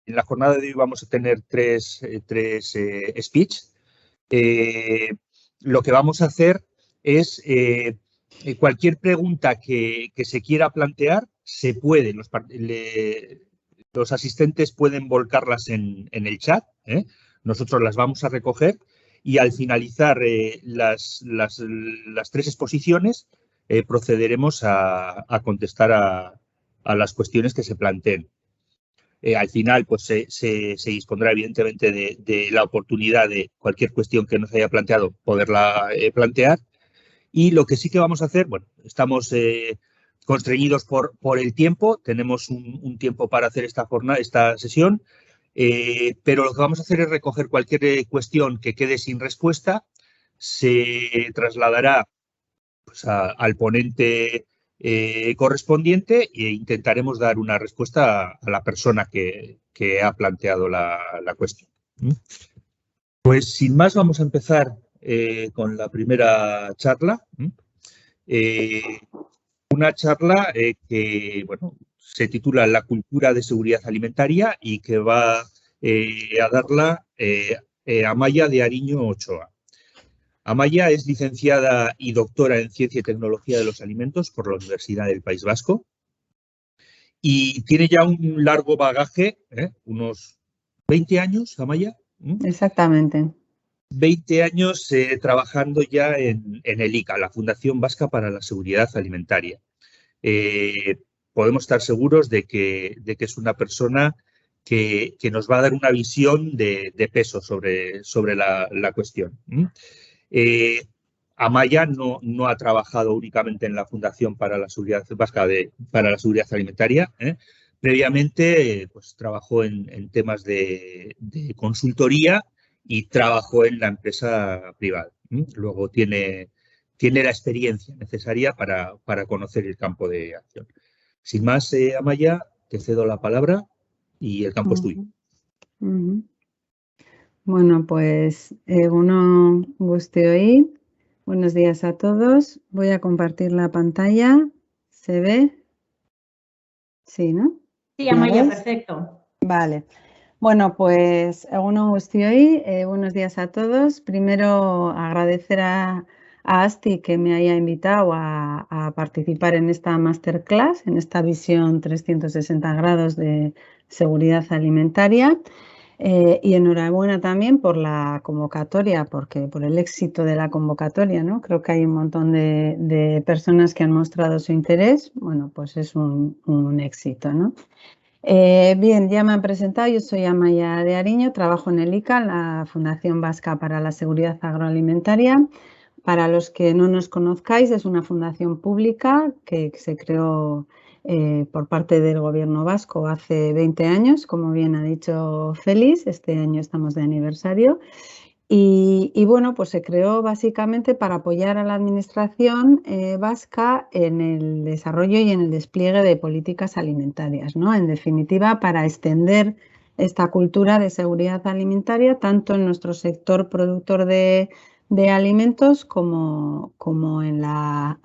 En la jornada de hoy vamos a tener tres speech. Lo que vamos a hacer es cualquier pregunta que se quiera plantear, se puede. Los asistentes pueden volcarlas en el chat. Nosotros las vamos a recoger y al finalizar las tres exposiciones procederemos a contestar a las cuestiones que se planteen. Al final, pues se dispondrá evidentemente de la oportunidad de cualquier cuestión que nos haya planteado poderla plantear. Y lo que sí que vamos a hacer, bueno, estamos constreñidos por el tiempo, tenemos un tiempo para hacer esta sesión, pero lo que vamos a hacer es recoger cualquier cuestión que quede sin respuesta, se trasladará pues, al ponente correspondiente e intentaremos dar una respuesta a la persona que ha planteado la cuestión. Pues sin más vamos a empezar con la primera charla. Una charla que bueno, se titula La cultura de seguridad alimentaria y que va a darla Amaya de Ariño Ochoa. Amaya es licenciada y doctora en Ciencia y Tecnología de los Alimentos por la Universidad del País Vasco y tiene ya un largo bagaje, unos 20 años, Amaya. Exactamente. 20 años trabajando ya en el ICA, la Fundación Vasca para la Seguridad Alimentaria. Podemos estar seguros de que es una persona que nos va a dar una visión de peso sobre la cuestión. Amaya no ha trabajado únicamente en la Fundación para la Seguridad Vasca para la Seguridad Alimentaria. Previamente, pues trabajó en temas de consultoría y trabajó en la empresa privada. Luego tiene la experiencia necesaria para conocer el campo de acción. Sin más, Amaya, te cedo la palabra y el campo es tuyo. Bueno, pues uno guztioi. Buenos días a todos. Voy a compartir la pantalla. ¿Se ve? Sí, ¿no? Sí, Amaya, perfecto. Vale. Bueno, pues uno guztioi. Buenos días a todos. Primero agradecer a Asti que me haya invitado a participar en esta masterclass, en esta visión 360 grados de seguridad alimentaria. Y enhorabuena también por la convocatoria, porque por el éxito de la convocatoria, ¿no? Creo que hay un montón de personas que han mostrado su interés. Bueno, pues es un éxito, ¿no? Bien, ya me han presentado. Yo soy Amaya de Ariño, trabajo en el ICA, la Fundación Vasca para la Seguridad Agroalimentaria. Para los que no nos conozcáis, es una fundación pública que se creó por parte del Gobierno vasco hace 20 años, como bien ha dicho Félix. Este año estamos de aniversario. Y bueno, pues se creó básicamente para apoyar a la administración vasca en el desarrollo y en el despliegue de políticas alimentarias, ¿no? En definitiva, para extender esta cultura de seguridad alimentaria tanto en nuestro sector productor de alimentos como en la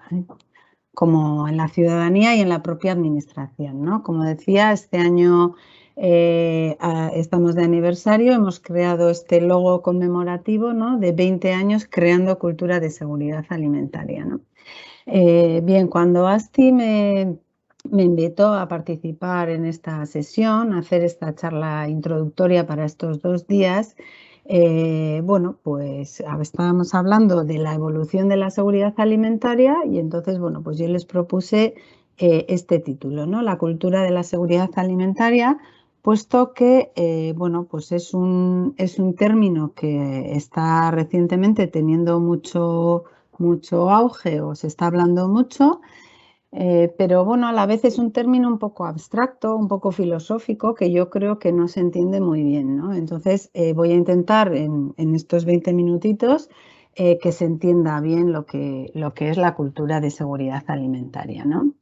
ciudadanía y en la propia administración, ¿no? Como decía, este año estamos de aniversario, hemos creado este logo conmemorativo, ¿no? De 20 años creando cultura de seguridad alimentaria, ¿no? Bien, cuando Asti me invitó a participar en esta sesión, a hacer esta charla introductoria para estos 2 días, bueno, pues estábamos hablando de la evolución de la seguridad alimentaria y entonces, bueno, pues yo les propuse este título, ¿no? La cultura de la seguridad alimentaria, puesto que, bueno, pues es un término que está recientemente teniendo mucho auge o se está hablando mucho. Pero bueno, a la vez es un término un poco abstracto, un poco filosófico, que yo creo que no se entiende muy bien, ¿no? Entonces voy a intentar en estos 20 minutitos que se entienda bien lo que es la cultura de seguridad alimentaria, ¿no?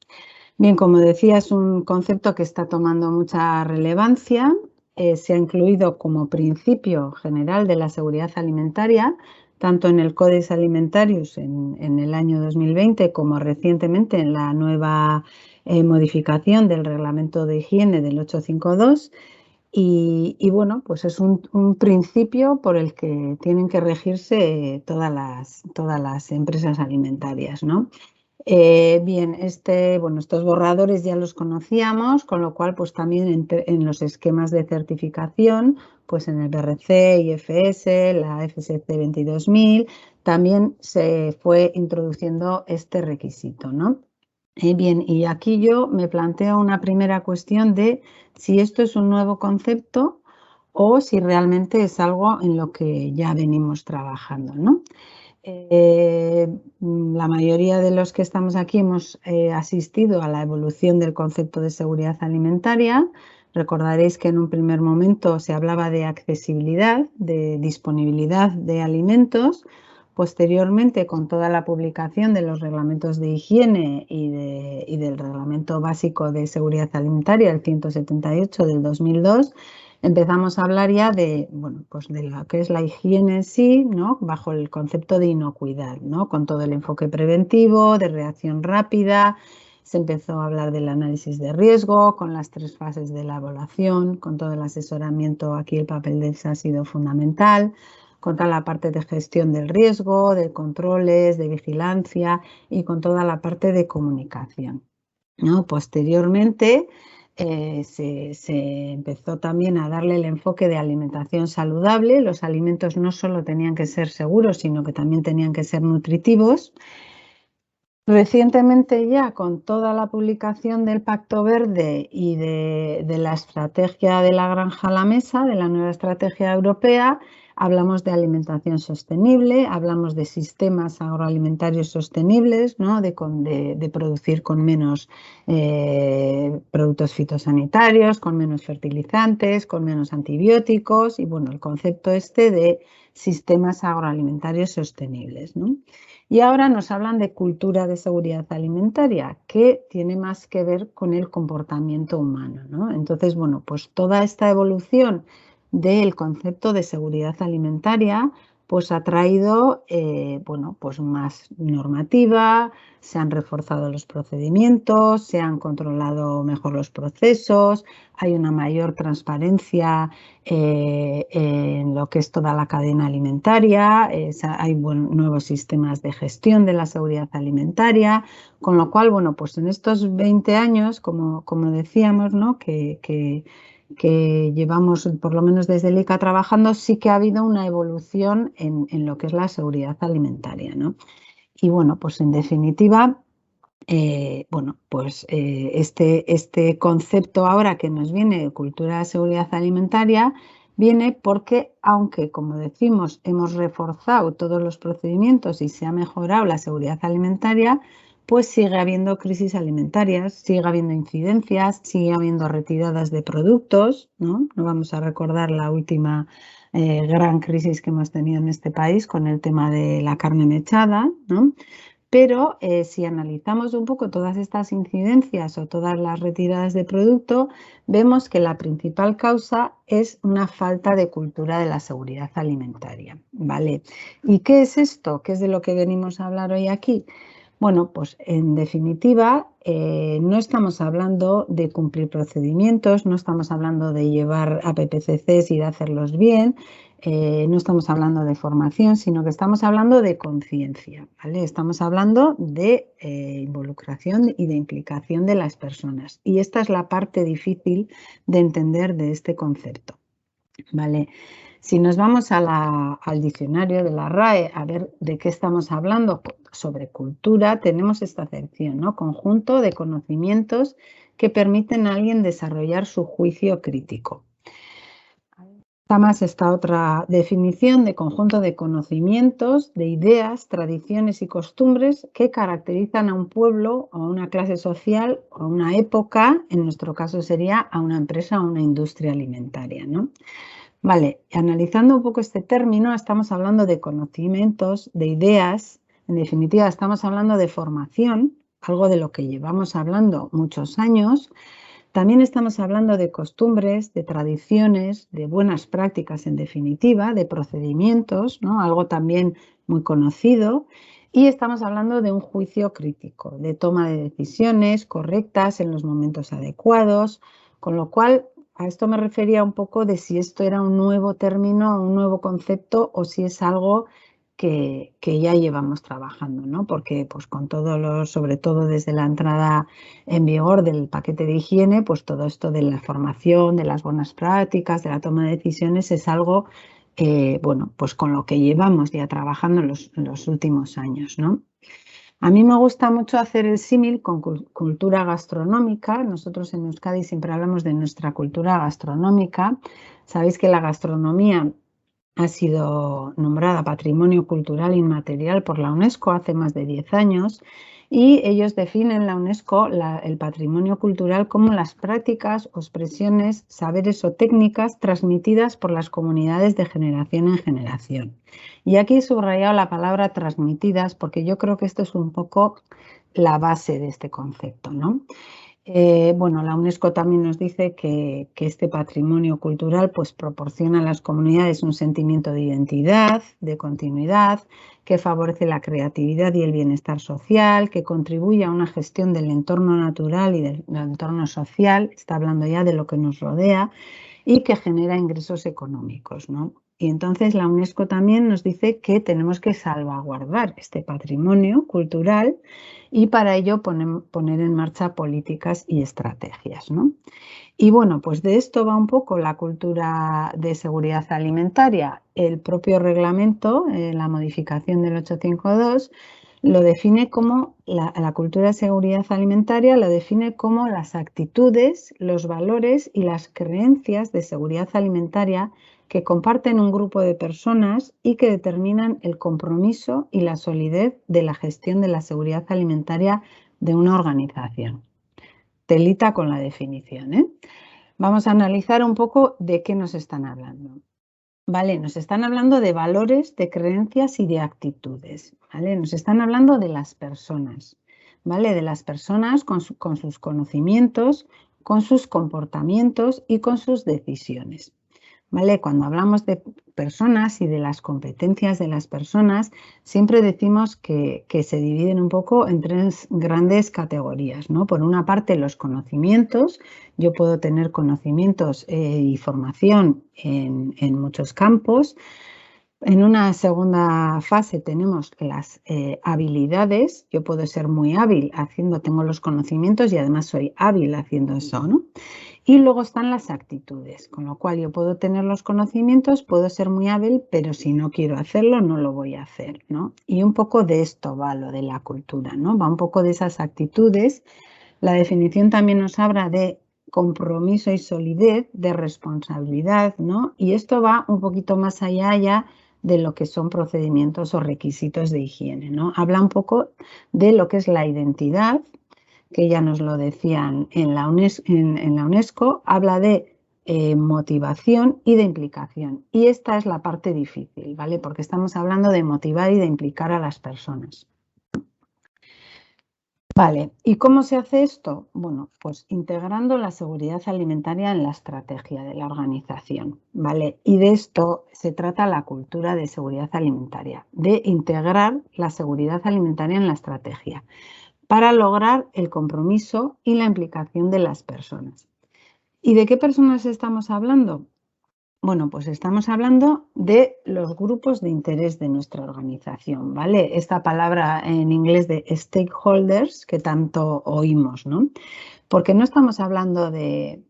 Bien, como decía, es un concepto que está tomando mucha relevancia. Se ha incluido como principio general de la seguridad alimentaria tanto en el Codex Alimentarius en el año 2020 como recientemente en la nueva modificación del Reglamento de Higiene del 852 Y bueno, pues es un principio por el que tienen que regirse todas las empresas alimentarias, ¿no? Bien, estos borradores ya los conocíamos, con lo cual pues también en los esquemas de certificación, pues en el BRC, IFS, la FSC 22000, también se fue introduciendo este requisito, ¿no? Bien, y aquí yo me planteo una primera cuestión de si esto es un nuevo concepto o si realmente es algo en lo que ya venimos trabajando, ¿no? La mayoría de los que estamos aquí hemos asistido a la evolución del concepto de seguridad alimentaria. Recordaréis que en un primer momento se hablaba de accesibilidad, de disponibilidad de alimentos. Posteriormente, con toda la publicación de los reglamentos de higiene y del Reglamento Básico de Seguridad Alimentaria, el 178 del 2002, empezamos a hablar ya de, bueno, pues de lo que es la higiene en sí, ¿no? Bajo el concepto de inocuidad, ¿no? Con todo el enfoque preventivo, de reacción rápida. Se empezó a hablar del análisis de riesgo, con las 3 fases de la evaluación, con todo el asesoramiento. Aquí el papel de EFSA ha sido fundamental, con toda la parte de gestión del riesgo, de controles, de vigilancia y con toda la parte de comunicación, ¿no? Posteriormente, se empezó también a darle el enfoque de alimentación saludable. Los alimentos no solo tenían que ser seguros, sino que también tenían que ser nutritivos. Recientemente ya, con toda la publicación del Pacto Verde y de la estrategia de la granja a la mesa, de la nueva estrategia europea, hablamos de alimentación sostenible, hablamos de sistemas agroalimentarios sostenibles, ¿no? de producir con menos productos fitosanitarios, con menos fertilizantes, con menos antibióticos y bueno, el concepto de sistemas agroalimentarios sostenibles, ¿no? Y ahora nos hablan de cultura de seguridad alimentaria, que tiene más que ver con el comportamiento humano, ¿no? Entonces, bueno, pues toda esta evolución del concepto de seguridad alimentaria pues ha traído bueno, pues más normativa, se han reforzado los procedimientos, se han controlado mejor los procesos, hay una mayor transparencia en lo que es toda la cadena alimentaria, hay nuevos sistemas de gestión de la seguridad alimentaria, con lo cual, bueno, pues en estos 20 años, como decíamos, ¿no? que llevamos, por lo menos desde el ICA trabajando, sí que ha habido una evolución en lo que es la seguridad alimentaria, ¿no? Y bueno, pues en definitiva, bueno, pues este concepto ahora que nos viene de cultura de seguridad alimentaria viene porque, aunque como decimos, hemos reforzado todos los procedimientos y se ha mejorado la seguridad alimentaria, pues sigue habiendo crisis alimentarias, sigue habiendo incidencias, sigue habiendo retiradas de productos, ¿no? No vamos a recordar la última gran crisis que hemos tenido en este país con el tema de la carne mechada, ¿no? Pero si analizamos un poco todas estas incidencias o todas las retiradas de producto, vemos que la principal causa es una falta de cultura de la seguridad alimentaria, ¿vale? ¿Y qué es esto? ¿Qué es de lo que venimos a hablar hoy aquí? Bueno, pues en definitiva, no estamos hablando de cumplir procedimientos, no estamos hablando de llevar a PPCCs y de hacerlos bien, no estamos hablando de formación, sino que estamos hablando de conciencia, ¿vale? Estamos hablando de involucración y de implicación de las personas. Y esta es la parte difícil de entender de este concepto, ¿vale? Si nos vamos al diccionario de la RAE a ver de qué estamos hablando sobre cultura, tenemos esta acepción, ¿no? Conjunto de conocimientos que permiten a alguien desarrollar su juicio crítico. Está más esta otra definición de conjunto de conocimientos, de ideas, tradiciones y costumbres que caracterizan a un pueblo, a una clase social, a una época, en nuestro caso sería a una empresa o una industria alimentaria, ¿no? Vale, analizando un poco este término, estamos hablando de conocimientos, de ideas, en definitiva estamos hablando de formación, algo de lo que llevamos hablando muchos años. También estamos hablando de costumbres, de tradiciones, de buenas prácticas en definitiva, de procedimientos, ¿no? Algo también muy conocido. Y estamos hablando de un juicio crítico, de toma de decisiones correctas en los momentos adecuados, con lo cual a esto me refería un poco de si esto era un nuevo término, un nuevo concepto o si es algo que ya llevamos trabajando, ¿no? Porque pues con todos los, sobre todo desde la entrada en vigor del paquete de higiene, pues todo esto de la formación, de las buenas prácticas, de la toma de decisiones es algo, bueno, pues con lo que llevamos ya trabajando en los últimos años, ¿no? A mí me gusta mucho hacer el símil con cultura gastronómica. Nosotros en Euskadi siempre hablamos de nuestra cultura gastronómica. Sabéis que la gastronomía ha sido nombrada Patrimonio Cultural Inmaterial por la UNESCO hace más de 10 años y ellos definen, la UNESCO, el patrimonio cultural como las prácticas o expresiones, saberes o técnicas transmitidas por las comunidades de generación en generación. Y aquí he subrayado la palabra transmitidas porque yo creo que esto es un poco la base de este concepto, ¿no? Bueno, la UNESCO también nos dice que este patrimonio cultural pues, proporciona a las comunidades un sentimiento de identidad, de continuidad, que favorece la creatividad y el bienestar social, que contribuye a una gestión del entorno natural y del entorno social, está hablando ya de lo que nos rodea, y que genera ingresos económicos, ¿no? Y entonces la UNESCO también nos dice que tenemos que salvaguardar este patrimonio cultural y para ello poner en marcha políticas y estrategias, ¿no? Y bueno, pues de esto va un poco la cultura de seguridad alimentaria. El propio reglamento, la modificación del 852, lo define como, la cultura de seguridad alimentaria lo define como las actitudes, los valores y las creencias de seguridad alimentaria que comparten un grupo de personas y que determinan el compromiso y la solidez de la gestión de la seguridad alimentaria de una organización. Telita con la definición, ¿eh? Vamos a analizar un poco de qué nos están hablando. Vale, nos están hablando de valores, de creencias y de actitudes. ¿Vale? Nos están hablando de las personas, ¿vale? De las personas con sus conocimientos, con sus comportamientos y con sus decisiones. ¿Vale? Cuando hablamos de personas y de las competencias de las personas, siempre decimos que se dividen un poco en tres grandes categorías, ¿no? Por una parte, los conocimientos. Yo puedo tener conocimientos y formación en muchos campos. En una segunda fase tenemos las habilidades. Yo puedo ser muy hábil tengo los conocimientos y además soy hábil haciendo eso, ¿no? Y luego están las actitudes, con lo cual yo puedo tener los conocimientos, puedo ser muy hábil, pero si no quiero hacerlo, no lo voy a hacer, ¿no? Y un poco de esto va lo de la cultura, ¿no? Va un poco de esas actitudes. La definición también nos habla de compromiso y solidez, de responsabilidad, ¿no? Y esto va un poquito más allá ya de lo que son procedimientos o requisitos de higiene, ¿no? Habla un poco de lo que es la identidad, que ya nos lo decían en la UNESCO, habla de motivación y de implicación. Y esta es la parte difícil, ¿vale? Porque estamos hablando de motivar y de implicar a las personas. Vale, ¿y cómo se hace esto? Bueno, pues integrando la seguridad alimentaria en la estrategia de la organización, ¿vale? Y de esto se trata la cultura de seguridad alimentaria, de integrar la seguridad alimentaria en la estrategia para lograr el compromiso y la implicación de las personas. ¿Y de qué personas estamos hablando? Bueno, pues estamos hablando de los grupos de interés de nuestra organización, ¿vale? Esta palabra en inglés de stakeholders que tanto oímos, ¿no? Porque no estamos hablando de...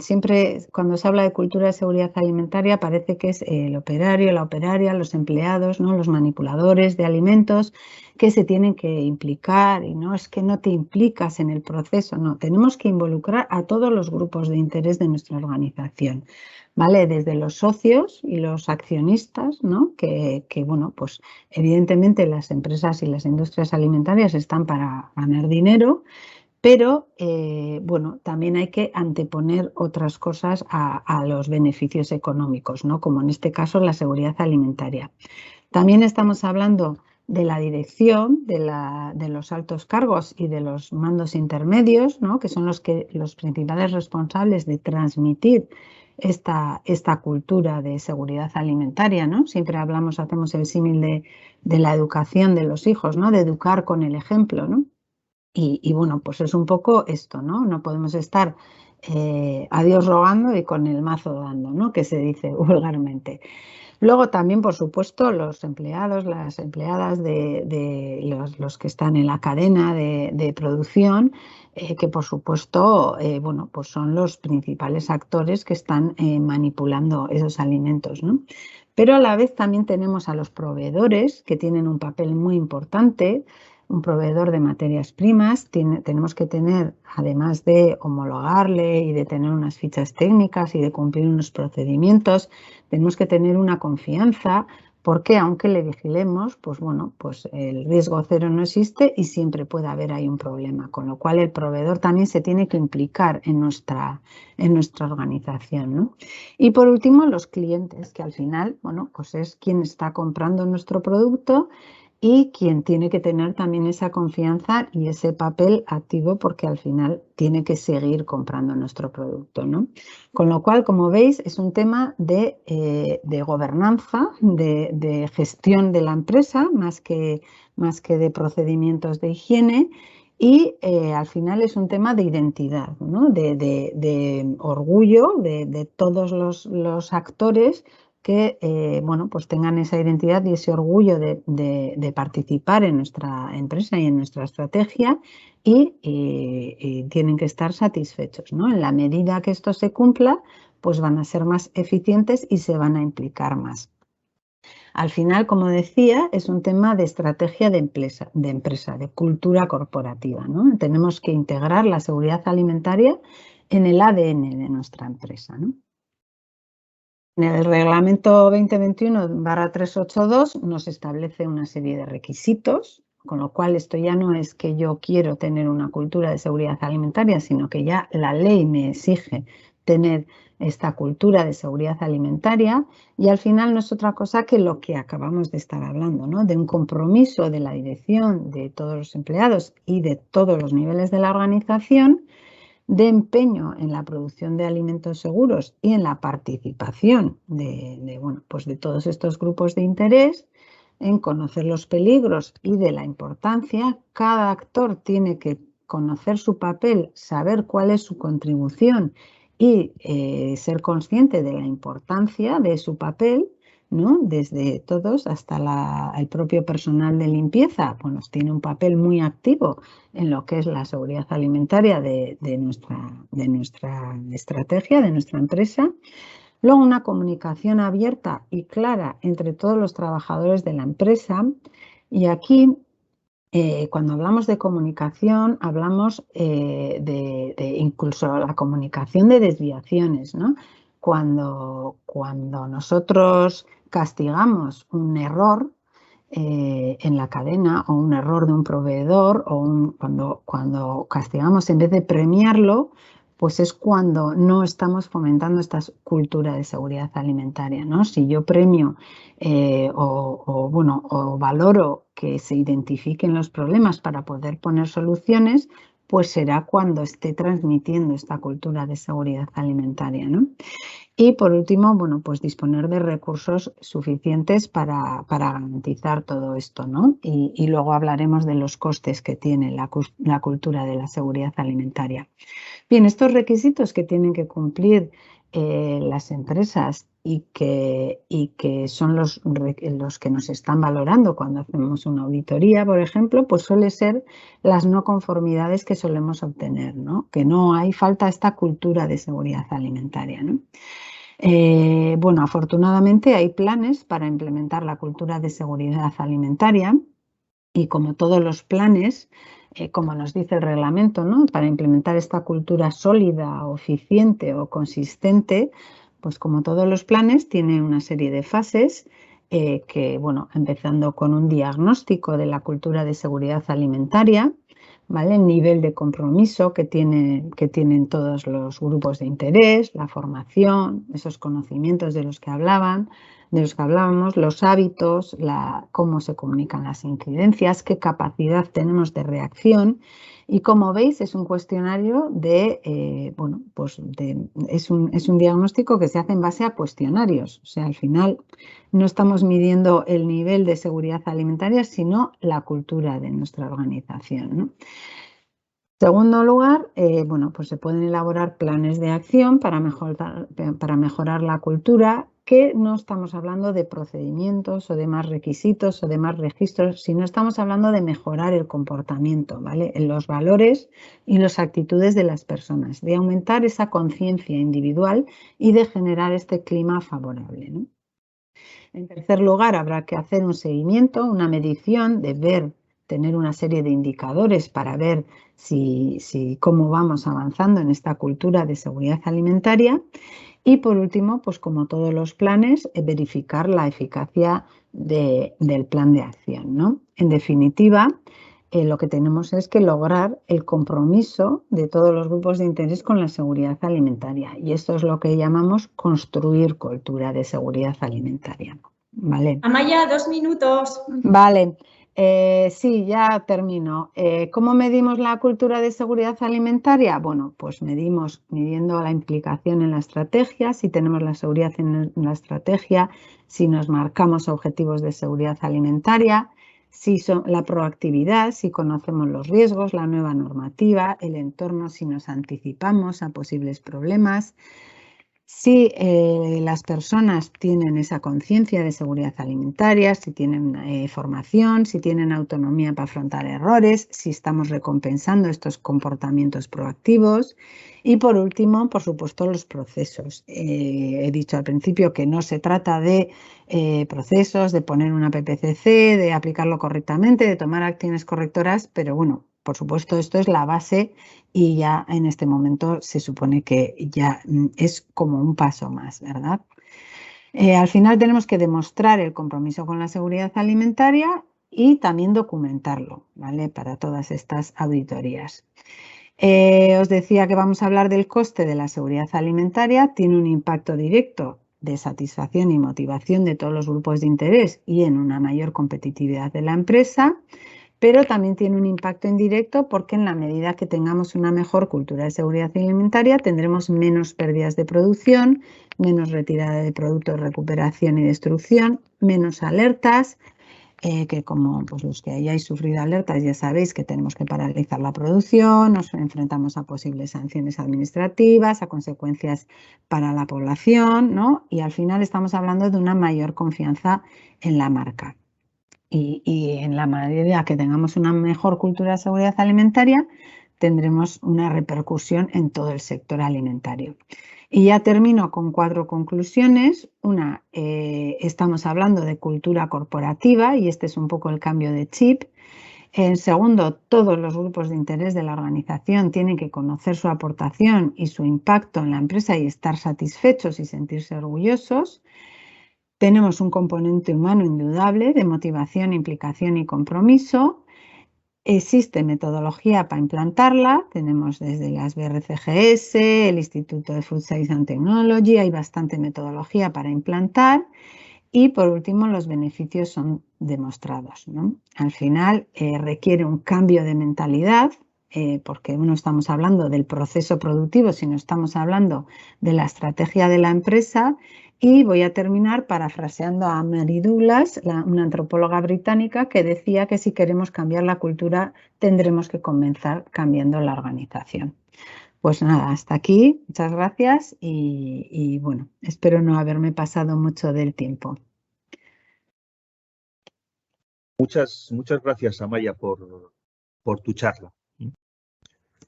Siempre cuando se habla de cultura de seguridad alimentaria parece que es el operario, la operaria, los empleados, ¿no? Los manipuladores de alimentos que se tienen que implicar y no es que no te implicas en el proceso, no, tenemos que involucrar a todos los grupos de interés de nuestra organización, ¿vale? Desde los socios y los accionistas, ¿no? Que bueno, pues evidentemente las empresas y las industrias alimentarias están para ganar dinero, pero, bueno, también hay que anteponer otras cosas a los beneficios económicos, ¿no? Como en este caso la seguridad alimentaria. También estamos hablando de la dirección, de los altos cargos y de los mandos intermedios, ¿no? Que son los principales responsables de transmitir esta cultura de seguridad alimentaria, ¿no? Siempre hacemos el símil de la educación de los hijos, ¿no? De educar con el ejemplo, ¿no? Y bueno, pues es un poco esto, ¿no? No podemos estar a Dios rogando y con el mazo dando, ¿no? Que se dice vulgarmente. Luego también, por supuesto, los empleados, las empleadas de los que están en la cadena de producción, que por supuesto, bueno, pues son los principales actores que están manipulando esos alimentos, ¿no? Pero a la vez también tenemos a los proveedores, que tienen un papel muy importante. Un proveedor de materias primas, tenemos que tener, además de homologarle y de tener unas fichas técnicas y de cumplir unos procedimientos, tenemos que tener una confianza, porque aunque le vigilemos, pues bueno, pues el riesgo cero no existe y siempre puede haber ahí un problema, con lo cual el proveedor también se tiene que implicar en nuestra organización, ¿no? Y por último, los clientes, que al final, bueno, pues es quien está comprando nuestro producto y quien tiene que tener también esa confianza y ese papel activo, porque al final tiene que seguir comprando nuestro producto, ¿no? Con lo cual, como veis, es un tema de gobernanza, de gestión de la empresa, más que de procedimientos de higiene. Y al final es un tema de identidad, ¿no? De orgullo de todos los actores que bueno, pues tengan esa identidad y ese orgullo de participar en nuestra empresa y en nuestra estrategia y tienen que estar satisfechos, ¿no? En la medida que esto se cumpla, pues van a ser más eficientes y se van a implicar más. Al final, como decía, es un tema de estrategia de empresa, de cultura corporativa, ¿no? Tenemos que integrar la seguridad alimentaria en el ADN de nuestra empresa, ¿no? En el reglamento 2021/382 nos establece una serie de requisitos, con lo cual esto ya no es que yo quiero tener una cultura de seguridad alimentaria, sino que ya la ley me exige tener esta cultura de seguridad alimentaria y al final no es otra cosa que lo que acabamos de estar hablando, ¿no? De un compromiso de la dirección, de todos los empleados y de todos los niveles de la organización, de empeño en la producción de alimentos seguros y en la participación bueno, pues de todos estos grupos de interés, en conocer los peligros y de la importancia. Cada actor tiene que conocer su papel, saber cuál es su contribución y ser consciente de la importancia de su papel, ¿no? Desde todos hasta el propio personal de limpieza, bueno, tiene un papel muy activo en lo que es la seguridad alimentaria de nuestra estrategia, de nuestra empresa. Luego, una comunicación abierta y clara entre todos los trabajadores de la empresa. Y aquí, cuando hablamos de comunicación, hablamos de incluso la comunicación de desviaciones, ¿no? Cuando nosotros castigamos un error en la cadena o un error de un proveedor o cuando castigamos en vez de premiarlo, pues es cuando no estamos fomentando esta cultura de seguridad alimentaria, ¿no? Si yo premio o valoro que se identifiquen los problemas para poder poner soluciones, pues será cuando esté transmitiendo esta cultura de seguridad alimentaria, ¿no? Y por último, bueno, pues disponer de recursos suficientes para garantizar todo esto, ¿no? Y luego hablaremos de los costes que tiene la cultura de la seguridad alimentaria. Bien, estos requisitos que tienen que cumplir las empresas y que son los que nos están valorando cuando hacemos una auditoría, por ejemplo, pues suele ser las no conformidades que solemos obtener, ¿no? Que no hay falta esta cultura de seguridad alimentaria, ¿no? Bueno, afortunadamente hay planes para implementar la cultura de seguridad alimentaria y como todos los planes, como nos dice el reglamento, ¿no? Para implementar esta cultura sólida o eficiente o consistente, pues como todos los planes tiene una serie de fases que, bueno, empezando con un diagnóstico de la cultura de seguridad alimentaria, ¿vale? El nivel de compromiso que tienen todos los grupos de interés, la formación, esos conocimientos de los que hablábamos, los hábitos, cómo se comunican las incidencias, qué capacidad tenemos de reacción. Y como veis, es un cuestionario es un diagnóstico que se hace en base a cuestionarios. O sea, al final no estamos midiendo el nivel de seguridad alimentaria, sino la cultura de nuestra organización, ¿no? Segundo lugar, bueno, pues se pueden elaborar planes de acción para mejorar la cultura, que no estamos hablando de procedimientos o de más requisitos o de más registros, sino estamos hablando de mejorar el comportamiento, ¿vale? Los valores y las actitudes de las personas, de aumentar esa conciencia individual y de generar este clima favorable, ¿no? En tercer lugar, habrá que hacer un seguimiento, una medición, tener una serie de indicadores para ver cómo vamos avanzando en esta cultura de seguridad alimentaria. Y por último, pues como todos los planes, verificar la eficacia del plan de acción, ¿no? En definitiva, lo que tenemos es que lograr el compromiso de todos los grupos de interés con la seguridad alimentaria. Y esto es lo que llamamos construir cultura de seguridad alimentaria. ¿Vale? Amaya, 2 minutos. Vale. Sí, ya termino. ¿Cómo medimos la cultura de seguridad alimentaria? Bueno, pues midiendo la implicación en la estrategia, si tenemos la seguridad en la estrategia, si nos marcamos objetivos de seguridad alimentaria, si son la proactividad, si conocemos los riesgos, la nueva normativa, el entorno, si nos anticipamos a posibles problemas. Si las personas tienen esa conciencia de seguridad alimentaria, si tienen formación, si tienen autonomía para afrontar errores, si estamos recompensando estos comportamientos proactivos. Y por último, por supuesto, los procesos. He dicho al principio que no se trata de procesos, de poner una PPCC, de aplicarlo correctamente, de tomar acciones correctoras, pero bueno, por supuesto, esto es la base y ya en este momento se supone que ya es como un paso más, ¿verdad? Al final tenemos que demostrar el compromiso con la seguridad alimentaria y también documentarlo, ¿vale? Para todas estas auditorías. Os decía que vamos a hablar del coste de la seguridad alimentaria. Tiene un impacto directo de satisfacción y motivación de todos los grupos de interés y en una mayor competitividad de la empresa. Pero también tiene un impacto indirecto porque en la medida que tengamos una mejor cultura de seguridad alimentaria tendremos menos pérdidas de producción, menos retirada de productos, recuperación y destrucción, menos alertas, que como pues, los que hayáis sufrido alertas ya sabéis que tenemos que paralizar la producción, nos enfrentamos a posibles sanciones administrativas, a consecuencias para la población, ¿no? Y al final estamos hablando de una mayor confianza en la marca. Y en la medida que tengamos una mejor cultura de seguridad alimentaria, tendremos una repercusión en todo el sector alimentario. Y ya termino con 4 conclusiones. Una, estamos hablando de cultura corporativa y este es un poco el cambio de chip. En segundo, todos los grupos de interés de la organización tienen que conocer su aportación y su impacto en la empresa y estar satisfechos y sentirse orgullosos. Tenemos un componente humano indudable de motivación, implicación y compromiso. Existe metodología para implantarla. Tenemos desde las BRCGS, el Instituto de Food Science and Technology, hay bastante metodología para implantar. Y por último, los beneficios son demostrados, ¿no? Al final requiere un cambio de mentalidad, porque no estamos hablando del proceso productivo, sino estamos hablando de la estrategia de la empresa. Y voy a terminar parafraseando a Mary Douglas, una antropóloga británica, que decía que si queremos cambiar la cultura tendremos que comenzar cambiando la organización. Pues nada, hasta aquí. Muchas gracias y bueno, espero no haberme pasado mucho del tiempo. Muchas gracias, Amaya, por tu charla.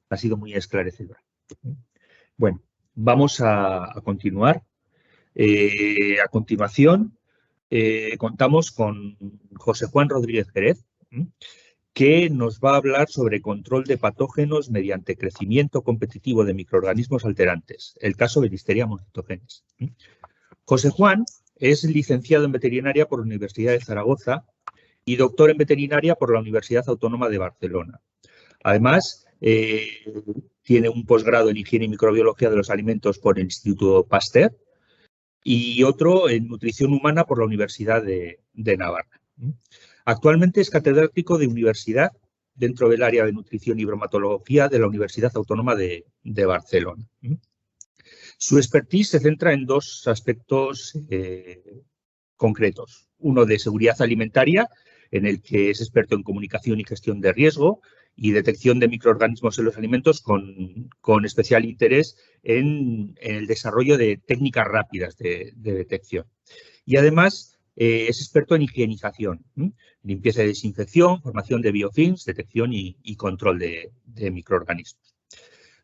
Ha sido muy esclarecedora. Bueno, vamos a continuar. A continuación, contamos con José Juan Rodríguez Jerez, que nos va a hablar sobre control de patógenos mediante crecimiento competitivo de microorganismos alterantes, el caso de Listeria monocytogenes. José Juan es licenciado en veterinaria por la Universidad de Zaragoza y doctor en veterinaria por la Universidad Autónoma de Barcelona. Además, tiene un posgrado en higiene y microbiología de los alimentos por el Instituto Pasteur y otro en nutrición humana por la Universidad de Navarra. Actualmente es catedrático de universidad dentro del área de nutrición y bromatología de la Universidad Autónoma de Barcelona. Su expertise se centra en 2 aspectos concretos. Uno de seguridad alimentaria, en el que es experto en comunicación y gestión de riesgo, y detección de microorganismos en los alimentos con especial interés en el desarrollo de técnicas rápidas de detección. Y además es experto en higienización, limpieza y desinfección, formación de biofilms, detección y control de microorganismos.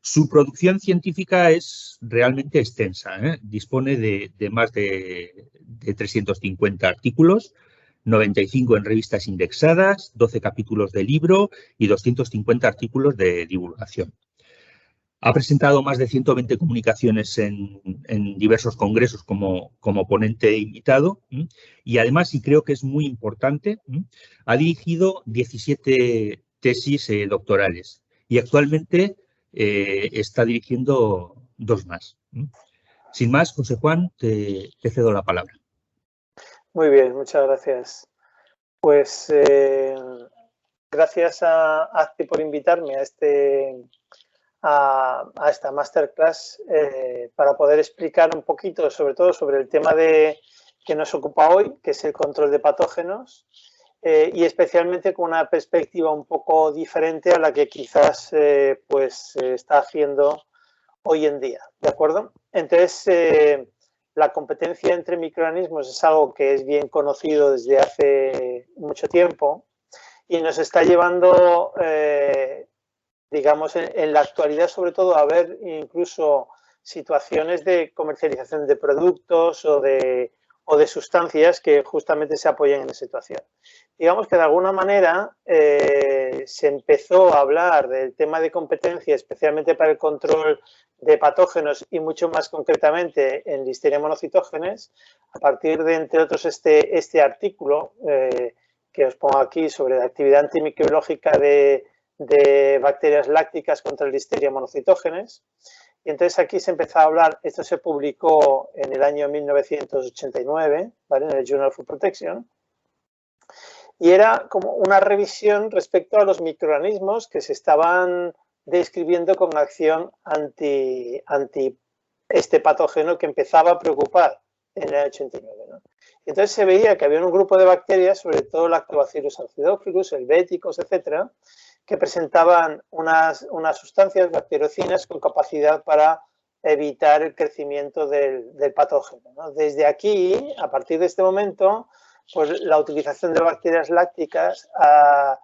Su producción científica es realmente extensa, dispone de más de 350 artículos, 95 en revistas indexadas, 12 capítulos de libro y 250 artículos de divulgación. Ha presentado más de 120 comunicaciones en diversos congresos como ponente invitado y además, y creo que es muy importante, ha dirigido 17 tesis doctorales y actualmente está dirigiendo 2 más. Sin más, José Juan, te cedo la palabra. Muy bien, muchas gracias. Pues gracias a ACTI por invitarme a esta masterclass para poder explicar un poquito, sobre todo sobre el tema que nos ocupa hoy, que es el control de patógenos, y especialmente con una perspectiva un poco diferente a la que quizás pues se está haciendo hoy en día, ¿de acuerdo? Entonces, la competencia entre microorganismos es algo que es bien conocido desde hace mucho tiempo y nos está llevando, digamos, en la actualidad sobre todo a ver incluso situaciones de comercialización de productos o de sustancias que justamente se apoyen en esa situación. Digamos que de alguna manera se empezó a hablar del tema de competencia, especialmente para el control de patógenos y mucho más concretamente en Listeria monocytogenes, a partir de, entre otros, este artículo que os pongo aquí sobre la actividad antimicrobiológica de bacterias lácticas contra el Listeria monocytogenes. Y entonces aquí se empezó a hablar, esto se publicó en el año 1989, ¿vale? En el Journal of Food Protection, y era como una revisión respecto a los microorganismos que se estaban describiendo con acción anti este patógeno que empezaba a preocupar en el 89, ¿no? Entonces se veía que había un grupo de bacterias, sobre todo Lactobacillus acidophilus, helvéticos, etcétera, que presentaban unas sustancias bacteriocinas con capacidad para evitar el crecimiento del patógeno, ¿no? Desde aquí, a partir de este momento, pues la utilización de bacterias lácticas ha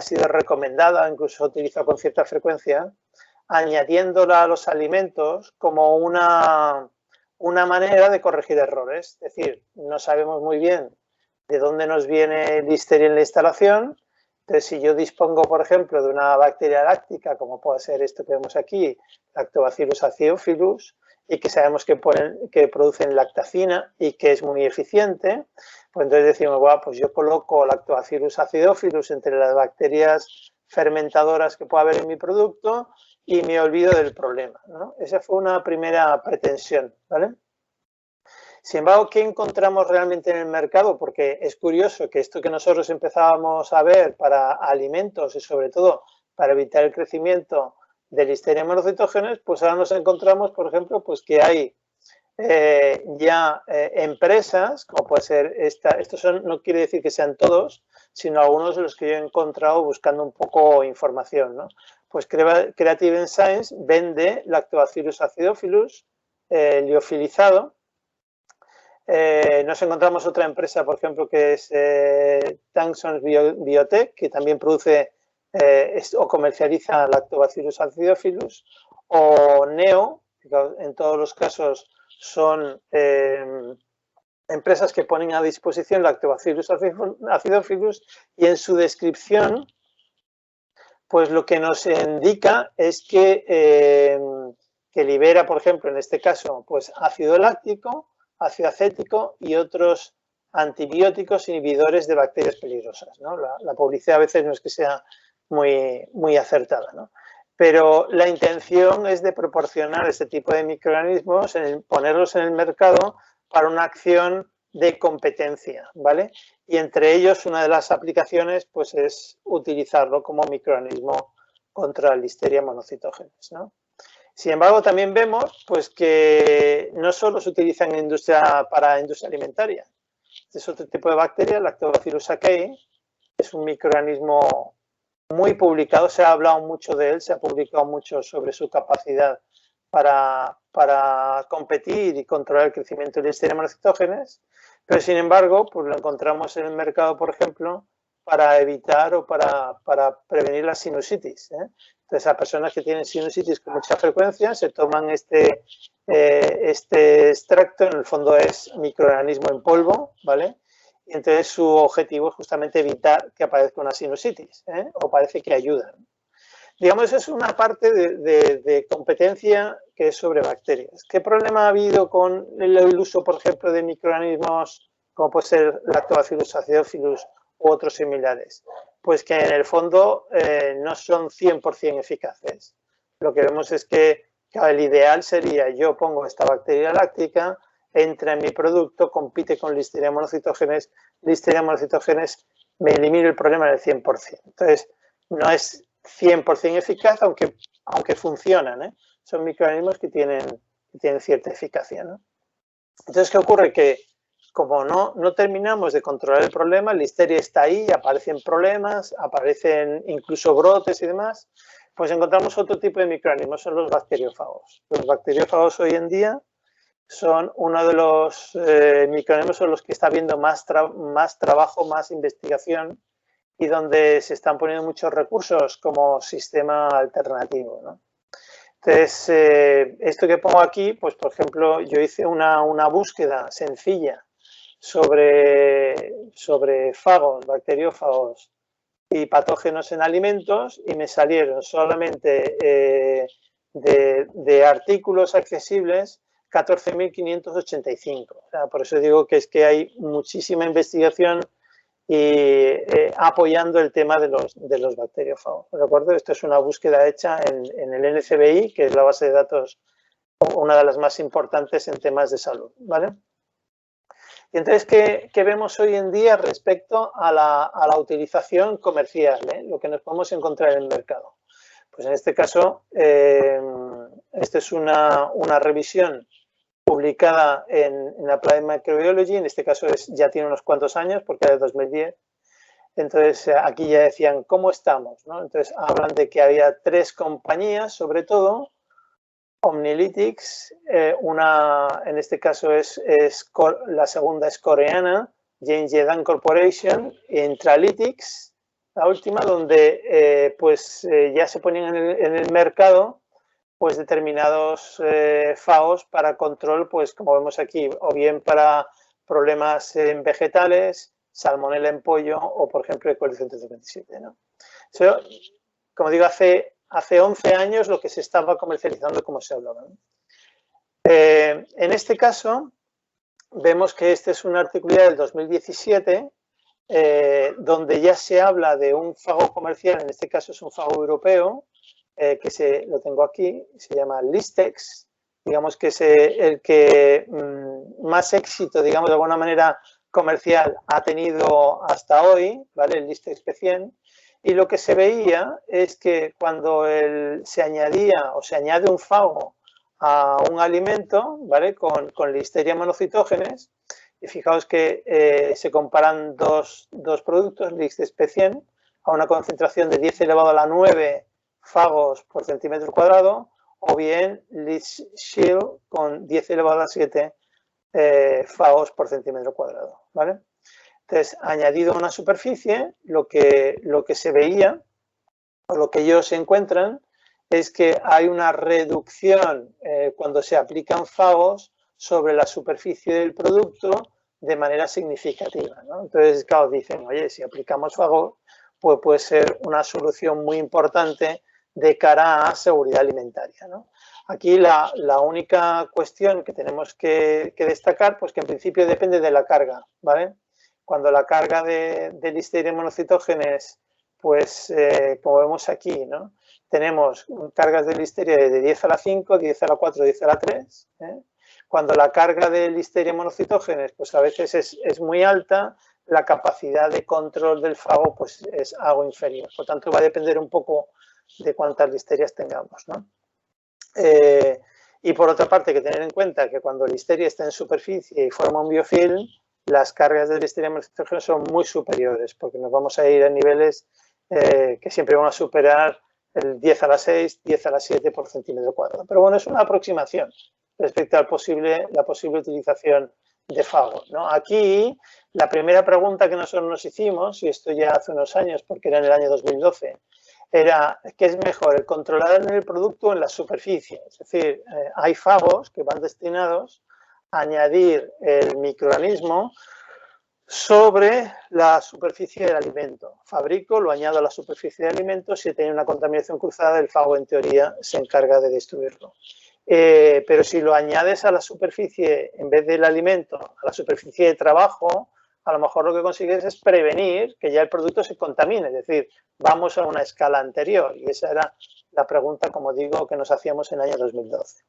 sido recomendada, incluso utilizada con cierta frecuencia, añadiéndola a los alimentos como una manera de corregir errores. Es decir, no sabemos muy bien de dónde nos viene Listeria en la instalación. Entonces, si yo dispongo, por ejemplo, de una bacteria láctica, como puede ser esto que vemos aquí, Lactobacillus acidophilus, y que sabemos que producen lactacina y que es muy eficiente, pues entonces decimos, bueno, pues yo coloco Lactobacillus acidophilus entre las bacterias fermentadoras que pueda haber en mi producto y me olvido del problema, ¿no? Esa fue una primera pretensión, ¿vale? Sin embargo, ¿qué encontramos realmente en el mercado? Porque es curioso que esto que nosotros empezábamos a ver para alimentos y sobre todo para evitar el crecimiento de Listeria monocytogenes, pues ahora nos encontramos, por ejemplo, pues que hay empresas, como puede ser esta, no quiere decir que sean todos, sino algunos de los que yo he encontrado buscando un poco información, ¿no? Pues Creative Enzymes vende Lactobacillus acidophilus liofilizado. Nos encontramos otra empresa, por ejemplo, que es Tansons Biotech, que también produce o comercializa Lactobacillus acidophilus, o Neo, que en todos los casos son empresas que ponen a disposición Lactobacillus acidophilus y en su descripción, pues lo que nos indica es que libera, por ejemplo, en este caso, pues ácido láctico, ácido acético y otros antibióticos inhibidores de bacterias peligrosas, ¿no? La publicidad a veces no es que sea muy acertada, ¿no? Pero la intención es de proporcionar este tipo de microorganismos, ponerlos en el mercado para una acción de competencia, ¿vale? Y entre ellos una de las aplicaciones pues es utilizarlo como microorganismo contra Listeria monocytogenes, ¿no? Sin embargo, también vemos pues, que no solo se utilizan para industria alimentaria. Este es otro tipo de bacteria, Lactobacillus sakei, es un microorganismo muy publicado, se ha hablado mucho de él, se ha publicado mucho sobre su capacidad para competir y controlar el crecimiento de Listeria monocytogenes, pero sin embargo, pues lo encontramos en el mercado, por ejemplo, para evitar o para prevenir la sinusitis. Entonces, a personas que tienen sinusitis con mucha frecuencia se toman este extracto, en el fondo es microorganismo en polvo, ¿vale? Y entonces su objetivo es justamente evitar que aparezca una sinusitis, o parece que ayuda. Digamos, es una parte de competencia que es sobre bacterias. ¿Qué problema ha habido con el uso, por ejemplo, de microorganismos como puede ser Lactobacillus acidophilus u otros similares? Pues que en el fondo no son 100% eficaces. Lo que vemos es que el ideal sería yo pongo esta bacteria láctica, entra en mi producto, compite con Listeria monocytogenes me elimina el problema del 100%. Entonces, no es 100% eficaz, aunque funcionan. Son microorganismos que tienen cierta eficacia, ¿no? Entonces, ¿qué ocurre? Que como no terminamos de controlar el problema, la Listeria está ahí, aparecen problemas, aparecen incluso brotes y demás, pues encontramos otro tipo de microorganismos, son los bacteriófagos. Los bacteriófagos hoy en día son uno de los microorganismos en los que está habiendo más trabajo, más investigación y donde se están poniendo muchos recursos como sistema alternativo, ¿no? Entonces, esto que pongo aquí, pues por ejemplo, yo hice una búsqueda sencilla sobre fagos, bacteriófagos y patógenos en alimentos y me salieron solamente de artículos accesibles 14.585. O sea, por eso digo que es que hay muchísima investigación y apoyando el tema de los bacteriófagos. ¿De acuerdo? Esto es una búsqueda hecha en el NCBI, que es la base de datos, una de las más importantes en temas de salud, ¿vale? Y entonces, ¿qué vemos hoy en día respecto a la utilización comercial? Lo que nos podemos encontrar en el mercado. Pues en este caso, esta es una revisión publicada en Applied Microbiology, en este caso ya tiene unos cuantos años, porque es de 2010. Entonces, aquí ya decían, ¿cómo estamos? ¿No? Entonces, hablan de que había 3 compañías, sobre todo, Omnilytics, en este caso la segunda es coreana, Jane Corporation, y Intralytics, la última, donde ya se ponían en el mercado pues determinados FAOs para control, pues como vemos aquí, o bien para problemas en vegetales, salmonela en pollo o, por ejemplo, E. coli 157, ¿no? Eso, como digo, hace 11 años lo que se estaba comercializando, como se hablaba, ¿no? En este caso, vemos que este es un artículo del 2017, donde ya se habla de un fago comercial, en este caso es un fago europeo, lo tengo aquí, se llama Listex, digamos que es el que más éxito, digamos de alguna manera comercial ha tenido hasta hoy, ¿vale? El Listex P100, y lo que se veía es que cuando se añadía o se añade un fago a un alimento, ¿vale? Con Listeria monocytogenes, y fijaos que se comparan dos productos, Listex P100, a una concentración de 10 elevado a la 9 fagos por centímetro cuadrado, o bien Listex Shield con 10 elevado a la 7 fagos por centímetro cuadrado, ¿vale? Entonces, añadido a una superficie, lo que se veía, o lo que ellos encuentran, es que hay una reducción cuando se aplican fagos sobre la superficie del producto de manera significativa, ¿no? Entonces, claro, dicen, oye, si aplicamos fagos, pues puede ser una solución muy importante de cara a seguridad alimentaria, ¿no? Aquí la única cuestión que tenemos que destacar, pues que en principio depende de la carga, ¿vale? Cuando la carga de Listeria monocytogenes, pues como vemos aquí, ¿no? Tenemos cargas de Listeria de 10 a la 5, 10 a la 4, 10 a la 3. Cuando la carga de Listeria monocytogenes, pues a veces es muy alta, la capacidad de control del fago pues es algo inferior. Por tanto, va a depender un poco de cuántas listerias tengamos, ¿no? Y por otra parte, hay que tener en cuenta que cuando la listeria está en superficie y forma un biofilm, las cargas de Listeria monocytogenes son muy superiores, porque nos vamos a ir a niveles que siempre van a superar el 10 a la 6, 10 a la 7 por centímetro cuadrado. Pero bueno, es una aproximación respecto a la posible utilización de fagos, ¿no? Aquí, la primera pregunta que nosotros nos hicimos, y esto ya hace unos años, porque era en el año 2012, era ¿qué es mejor, el controlar en el producto o en la superficie? Es decir, hay fagos que van destinados a añadir el microorganismo sobre la superficie del alimento. Fabrico, lo añado a la superficie del alimento, si tiene una contaminación cruzada, el fago en teoría se encarga de destruirlo. Pero si lo añades a la superficie, en vez del alimento, a la superficie de trabajo, a lo mejor lo que consigues es prevenir que ya el producto se contamine, es decir, vamos a una escala anterior. Y esa era la pregunta, como digo, que nos hacíamos en el año 2012.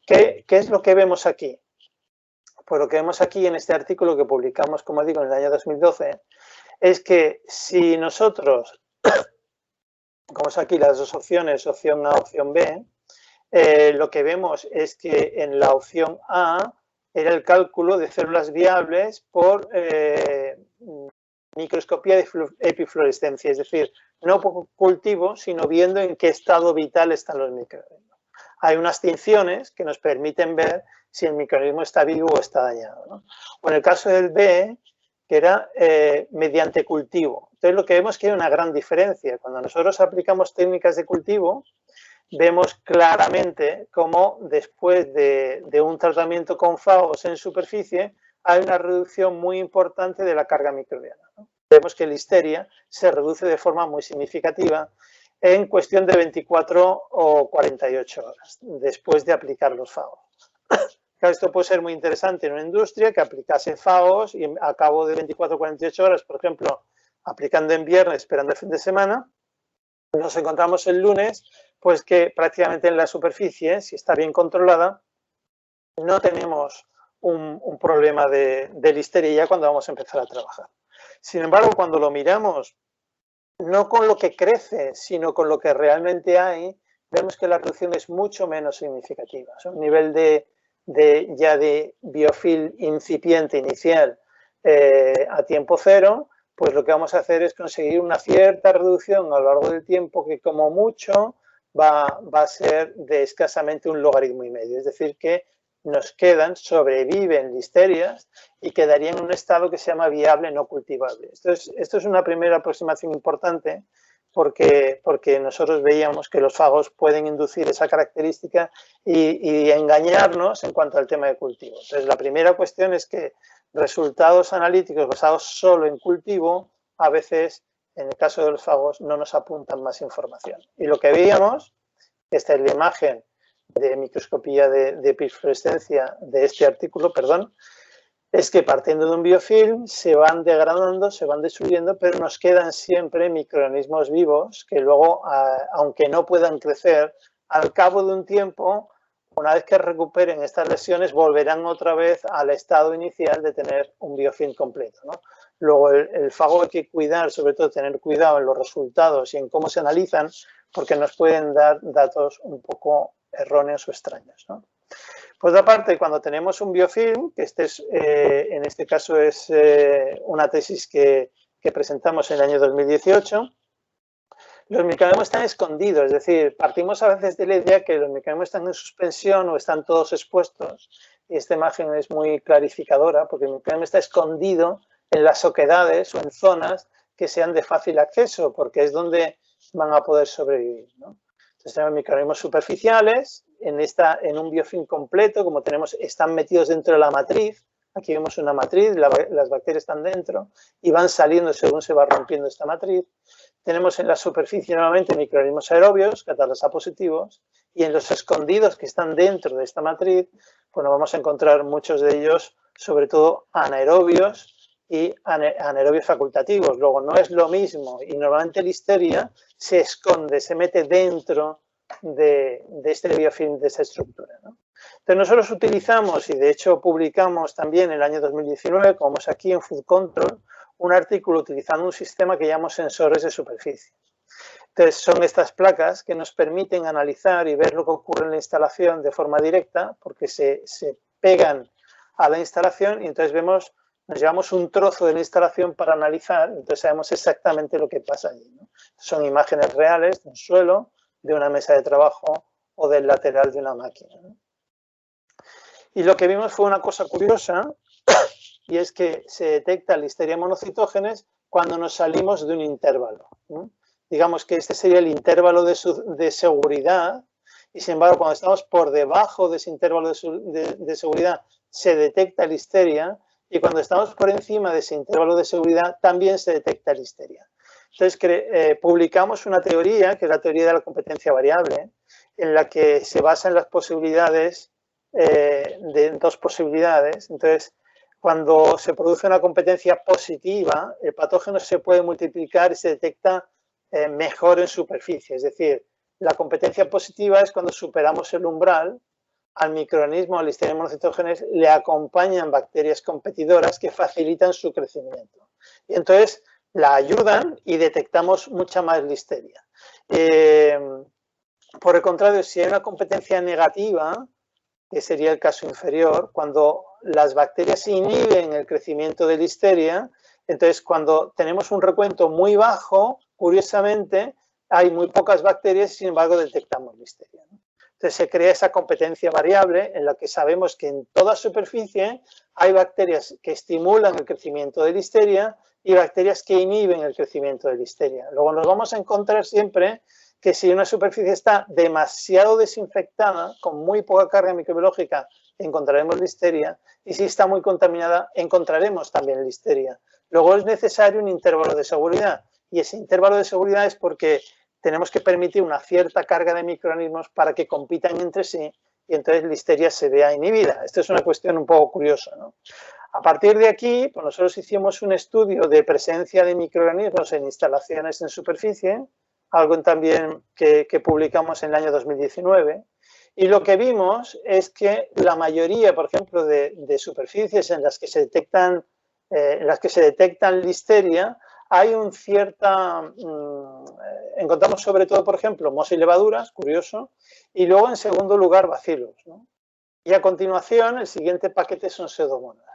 ¿Qué es lo que vemos aquí? Pues lo que vemos aquí en este artículo que publicamos, como digo, en el año 2012, es que si nosotros, como es aquí las dos opciones, opción A, opción B, lo que vemos es que en la opción A era el cálculo de células viables por microscopía de epifluorescencia, es decir, no por cultivo, sino viendo en qué estado vital están los microorganismos. Hay unas tinciones que nos permiten ver si el microorganismo está vivo o está dañado, ¿no? O en el caso del B, que era mediante cultivo. Entonces, lo que vemos es que hay una gran diferencia. Cuando nosotros aplicamos técnicas de cultivo, vemos claramente cómo después de un tratamiento con fagos en superficie hay una reducción muy importante de la carga microbiana, ¿no? Vemos que la listeria se reduce de forma muy significativa en cuestión de 24 o 48 horas después de aplicar los fagos. Claro, esto puede ser muy interesante en una industria que aplicase fagos y a cabo de 24 o 48 horas, por ejemplo, aplicando en viernes, esperando el fin de semana, nos encontramos el lunes, pues que prácticamente en la superficie, si está bien controlada, no tenemos un problema de listeria ya cuando vamos a empezar a trabajar. Sin embargo, cuando lo miramos, no con lo que crece, sino con lo que realmente hay, vemos que la reducción es mucho menos significativa. Es un nivel ya de biofilm incipiente inicial a tiempo cero, pues lo que vamos a hacer es conseguir una cierta reducción a lo largo del tiempo que como mucho va a ser de escasamente un logaritmo y medio. Es decir, que nos quedan, sobreviven listerias y quedarían en un estado que se llama viable no cultivable. Esto es una primera aproximación importante porque nosotros veíamos que los fagos pueden inducir esa característica y engañarnos en cuanto al tema de cultivo. Entonces, la primera cuestión es que resultados analíticos basados solo en cultivo, a veces, en el caso de los fagos, no nos apuntan más información. Y lo que veíamos, esta es la imagen de microscopía de epifluorescencia de este artículo, perdón, es que partiendo de un biofilm se van degradando, se van destruyendo, pero nos quedan siempre microorganismos vivos que luego, aunque no puedan crecer, al cabo de un tiempo, una vez que recuperen estas lesiones, volverán otra vez al estado inicial de tener un biofilm completo, ¿no? Luego, el fago hay que cuidar, sobre todo tener cuidado en los resultados y en cómo se analizan, porque nos pueden dar datos un poco erróneos o extraños, ¿no? Por otra parte, cuando tenemos un biofilm, que en este caso es una tesis que presentamos en el año 2018, los microorganismos están escondidos, es decir, partimos a veces de la idea que los microorganismos están en suspensión o están todos expuestos, y esta imagen es muy clarificadora porque el microorganismo está escondido en las oquedades o en zonas que sean de fácil acceso, porque es donde van a poder sobrevivir, ¿no? Entonces tenemos microorganismos superficiales, en un biofilm completo, como tenemos, están metidos dentro de la matriz. Aquí vemos una matriz, las bacterias están dentro y van saliendo según se va rompiendo esta matriz. Tenemos en la superficie nuevamente microorganismos aerobios, catalasa positivos, y en los escondidos que están dentro de esta matriz, bueno, vamos a encontrar muchos de ellos, sobre todo anaerobios y anaerobios facultativos. Luego, no es lo mismo y normalmente la listeria se esconde, se mete dentro de este biofilm, de esa estructura, ¿no? Entonces, nosotros utilizamos, y de hecho publicamos también en el año 2019, como es aquí en Food Control, un artículo utilizando un sistema que llamamos sensores de superficie. Entonces, son estas placas que nos permiten analizar y ver lo que ocurre en la instalación de forma directa, porque se pegan a la instalación y entonces vemos nos llevamos un trozo de la instalación para analizar, entonces sabemos exactamente lo que pasa allí, ¿no? Son imágenes reales de un suelo, de una mesa de trabajo o del lateral de una máquina, ¿no? Y lo que vimos fue una cosa curiosa, y es que se detecta Listeria monocitógenes cuando nos salimos de un intervalo, ¿no? Digamos que este sería el intervalo de seguridad, y sin embargo cuando estamos por debajo de ese intervalo de seguridad se detecta Listeria, y cuando estamos por encima de ese intervalo de seguridad también se detecta Listeria. Entonces publicamos una teoría, que es la teoría de la competencia variable, en la que se basa en las posibilidades, de dos posibilidades. Entonces, cuando se produce una competencia positiva, el patógeno se puede multiplicar y se detecta mejor en superficie. Es decir, la competencia positiva es cuando superamos el umbral, al microorganismo, al Listeria monocitógenes, le acompañan bacterias competidoras que facilitan su crecimiento. Y entonces la ayudan y detectamos mucha más Listeria. Por el contrario, si hay una competencia negativa, que sería el caso inferior, cuando las bacterias inhiben el crecimiento de Listeria, entonces cuando tenemos un recuento muy bajo, curiosamente, hay muy pocas bacterias y sin embargo detectamos Listeria, ¿no? Entonces se crea esa competencia variable en la que sabemos que en toda superficie hay bacterias que estimulan el crecimiento de Listeria y bacterias que inhiben el crecimiento de Listeria. Luego nos vamos a encontrar siempre que si una superficie está demasiado desinfectada, con muy poca carga microbiológica, encontraremos Listeria, y si está muy contaminada, encontraremos también Listeria. Luego es necesario un intervalo de seguridad, y ese intervalo de seguridad es porque tenemos que permitir una cierta carga de microorganismos para que compitan entre sí, y entonces Listeria se vea inhibida. Esto es una cuestión un poco curiosa, ¿no? A partir de aquí, pues nosotros hicimos un estudio de presencia de microorganismos en instalaciones en superficie, algo también que publicamos en el año 2019, y lo que vimos es que la mayoría, por ejemplo, de superficies en las que se detectan Listeria, hay un cierta, encontramos sobre todo, por ejemplo, mos y levaduras, curioso, y luego en segundo lugar bacilos, ¿no? Y a continuación el siguiente paquete son pseudomonas.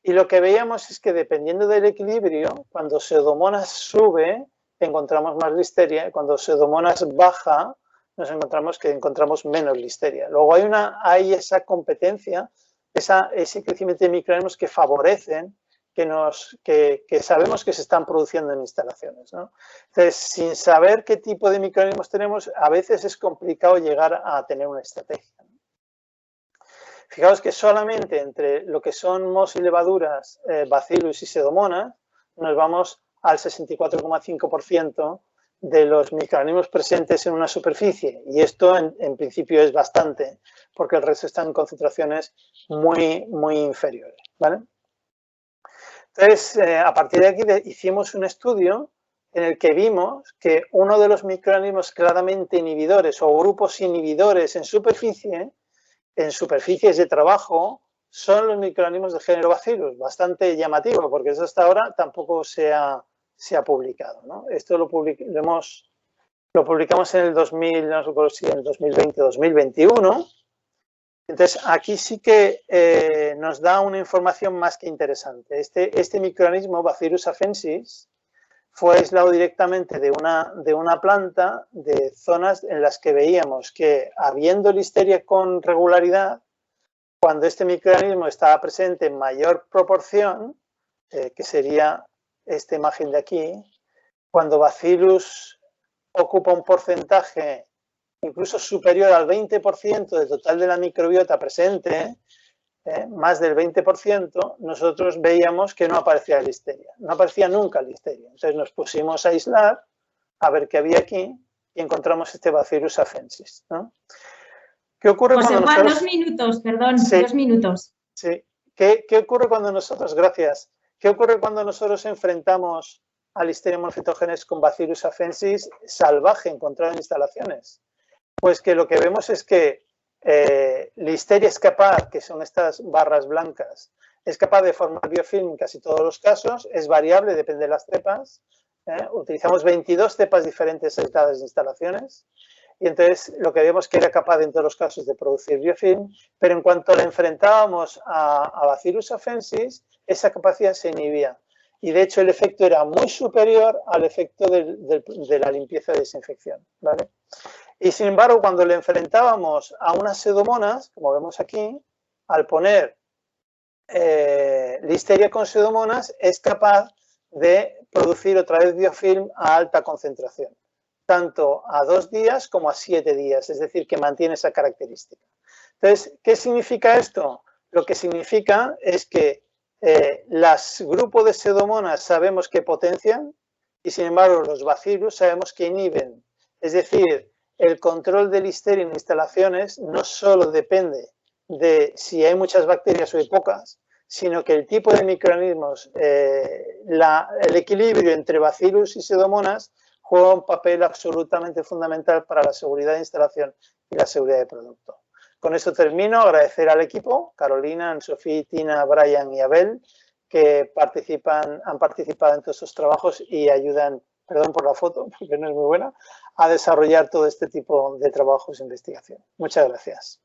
Y lo que veíamos es que dependiendo del equilibrio, cuando pseudomonas sube, encontramos más Listeria, y cuando pseudomonas baja, nos encontramos que encontramos menos Listeria. Luego hay esa competencia, ese crecimiento de microorganismos que favorecen, que sabemos que se están produciendo en instalaciones, ¿no? Entonces, sin saber qué tipo de microorganismos tenemos, a veces es complicado llegar a tener una estrategia. Fijaos que solamente entre lo que son mos y levaduras, bacillus y pseudomonas, nos vamos al 64,5% de los microorganismos presentes en una superficie. Y esto en principio es bastante, porque el resto están en concentraciones muy, muy inferiores, ¿vale? Entonces, a partir de aquí hicimos un estudio en el que vimos que uno de los microorganismos claramente inhibidores o grupos inhibidores en superficies de trabajo, son los microorganismos de género Bacillus. Bastante llamativo, porque eso hasta ahora tampoco se ha publicado, ¿no? Esto lo publicamos en el 2000, no recuerdo si en el 2020 o 2021. Entonces, aquí sí que nos da una información más que interesante. Este microorganismo, Bacillus afensis, fue aislado directamente de una planta de zonas en las que veíamos que, habiendo Listeria con regularidad, cuando este microorganismo estaba presente en mayor proporción, que sería esta imagen de aquí, cuando Bacillus ocupa un porcentaje incluso superior al 20% del total de la microbiota presente, más del 20%, nosotros veíamos que no aparecía Listeria. No aparecía nunca Listeria. Entonces nos pusimos a aislar, a ver qué había aquí, y encontramos este Bacillus afensis, ¿no? ¿Qué ocurre cuando nosotros... 2 minutos, perdón, sí, 2 minutos. Sí. ¿Qué ocurre cuando nosotros, gracias, qué ocurre cuando nosotros enfrentamos a Listeria monocitógenes con Bacillus afensis salvaje encontrado en instalaciones? Pues que lo que vemos es que Listeria es capaz, que son estas barras blancas, es capaz de formar biofilm en casi todos los casos, es variable, depende de las cepas. Utilizamos 22 cepas diferentes aisladas de instalaciones. y entonces lo que vemos que era capaz en todos los casos de producir biofilm, pero en cuanto le enfrentábamos a Bacillus afarensis, esa capacidad se inhibía. Y de hecho el efecto era muy superior al efecto de la limpieza de desinfección, ¿vale? Y sin embargo, cuando le enfrentábamos a unas pseudomonas, como vemos aquí, al poner Listeria con pseudomonas, es capaz de producir otra vez biofilm a alta concentración, tanto a 2 días como a 7 días, es decir, que mantiene esa característica. Entonces, ¿qué significa esto? Lo que significa es que los grupos de pseudomonas sabemos que potencian y, sin embargo, los bacillus sabemos que inhiben. Es decir, el control de Listeria en instalaciones no solo depende de si hay muchas bacterias o hay pocas, sino que el tipo de microorganismos, el equilibrio entre bacillus y pseudomonas juega un papel absolutamente fundamental para la seguridad de instalación y la seguridad de producto. Con esto termino. Agradecer al equipo, Carolina, Anne-Sophie, Tina, Brian y Abel, que han participado en todos estos trabajos y ayudan, perdón por la foto, porque no es muy buena, a desarrollar todo este tipo de trabajos de investigación. Muchas gracias.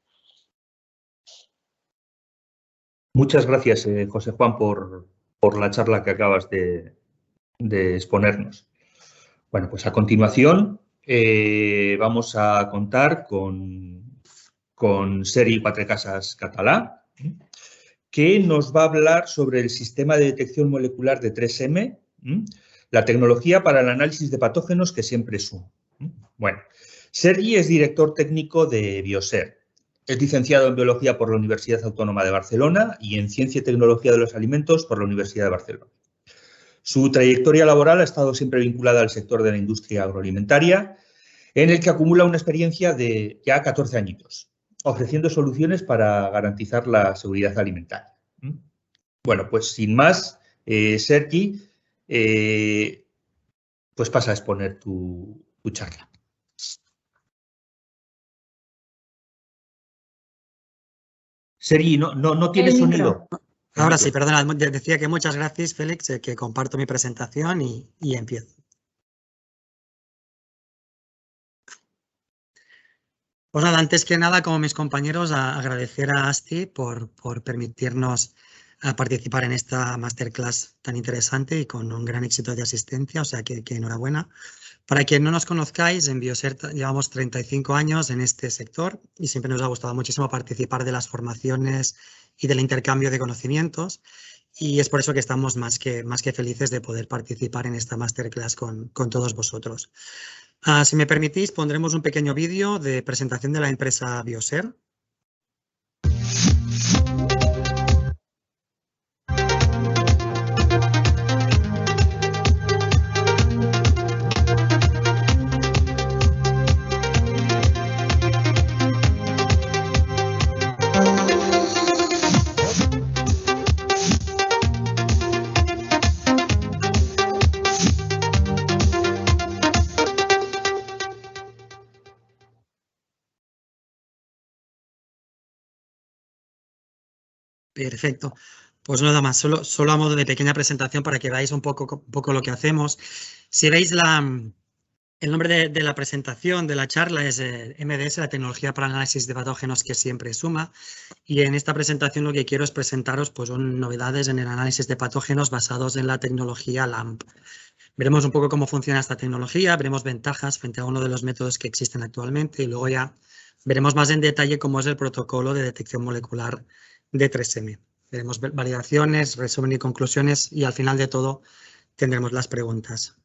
Muchas gracias, José Juan, por la charla que acabas de exponernos. Bueno, pues a continuación vamos a contar con Sergi Cuatrecasas Català, que nos va a hablar sobre el sistema de detección molecular de 3M, la tecnología para el análisis de patógenos que siempre suma. Bueno, Sergi es director técnico de Bioser. Es licenciado en Biología por la Universidad Autónoma de Barcelona y en Ciencia y Tecnología de los Alimentos por la Universidad de Barcelona. Su trayectoria laboral ha estado siempre vinculada al sector de la industria agroalimentaria, en el que acumula una experiencia de ya 14 añitos, ofreciendo soluciones para garantizar la seguridad alimentaria. Bueno, pues sin más, Sergi, pues pasa a exponer tu charla. Sergi, no tienes sonido. Ahora sí, perdona, decía que muchas gracias, Félix, que comparto mi presentación y empiezo. Pues nada, antes que nada, como mis compañeros, agradecer a ASTI por permitirnos participar en esta masterclass tan interesante y con un gran éxito de asistencia, o sea que enhorabuena. Para quien no nos conozcáis, en Bioser llevamos 35 años en este sector y siempre nos ha gustado muchísimo participar de las formaciones y del intercambio de conocimientos, y es por eso que estamos más que felices de poder participar en esta masterclass con todos vosotros. Si me permitís, pondremos un pequeño vídeo de presentación de la empresa Bioser. Perfecto. Pues nada más, solo a modo de pequeña presentación para que veáis un poco lo que hacemos. Si veis el nombre de la presentación, de la charla, es MDS, la tecnología para el análisis de patógenos que siempre suma. Y en esta presentación lo que quiero es presentaros pues, novedades en el análisis de patógenos basados en la tecnología LAMP. Veremos un poco cómo funciona esta tecnología, veremos ventajas frente a uno de los métodos que existen actualmente y luego ya veremos más en detalle cómo es el protocolo de detección molecular de 3M. Veremos validaciones, resumen y conclusiones y al final de todo tendremos las preguntas.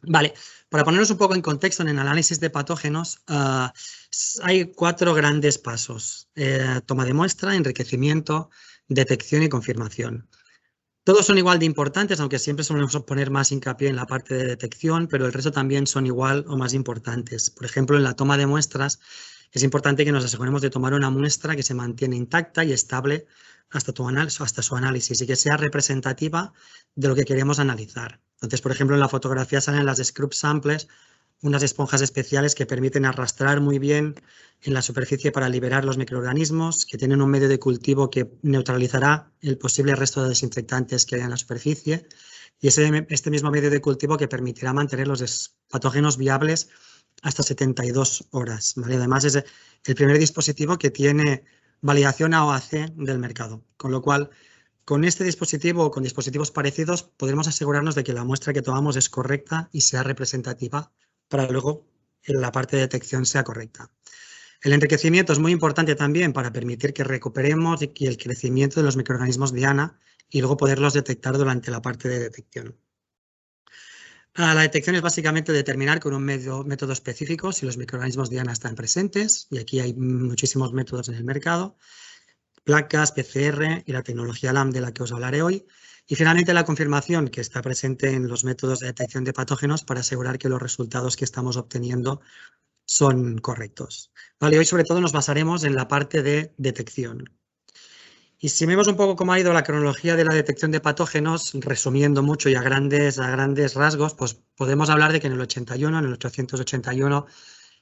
Vale, para ponernos un poco en contexto en el análisis de patógenos, hay 4 grandes pasos. Toma de muestra, enriquecimiento, detección y confirmación. Todos son igual de importantes, aunque siempre solemos poner más hincapié en la parte de detección, pero el resto también son igual o más importantes. Por ejemplo, en la toma de muestras, es importante que nos aseguremos de tomar una muestra que se mantiene intacta y estable hasta su análisis y que sea representativa de lo que queremos analizar. Entonces, por ejemplo, en la fotografía salen las scrub samples, unas esponjas especiales que permiten arrastrar muy bien en la superficie para liberar los microorganismos, que tienen un medio de cultivo que neutralizará el posible resto de desinfectantes que haya en la superficie y este mismo medio de cultivo que permitirá mantener los patógenos viables hasta 72 horas. ¿Vale? Además, es el primer dispositivo que tiene validación AOAC del mercado, con lo cual, con este dispositivo o con dispositivos parecidos, podremos asegurarnos de que la muestra que tomamos es correcta y sea representativa para luego la parte de detección sea correcta. El enriquecimiento es muy importante también para permitir que recuperemos el crecimiento de los microorganismos diana y luego poderlos detectar durante la parte de detección. La detección es básicamente determinar con un método específico si los microorganismos diana están presentes, y aquí hay muchísimos métodos en el mercado, placas, PCR y la tecnología LAMP de la que os hablaré hoy. Y finalmente la confirmación que está presente en los métodos de detección de patógenos para asegurar que los resultados que estamos obteniendo son correctos. Vale, hoy sobre todo nos basaremos en la parte de detección. Y si vemos un poco cómo ha ido la cronología de la detección de patógenos, resumiendo mucho y a grandes rasgos, pues podemos hablar de que en el 881,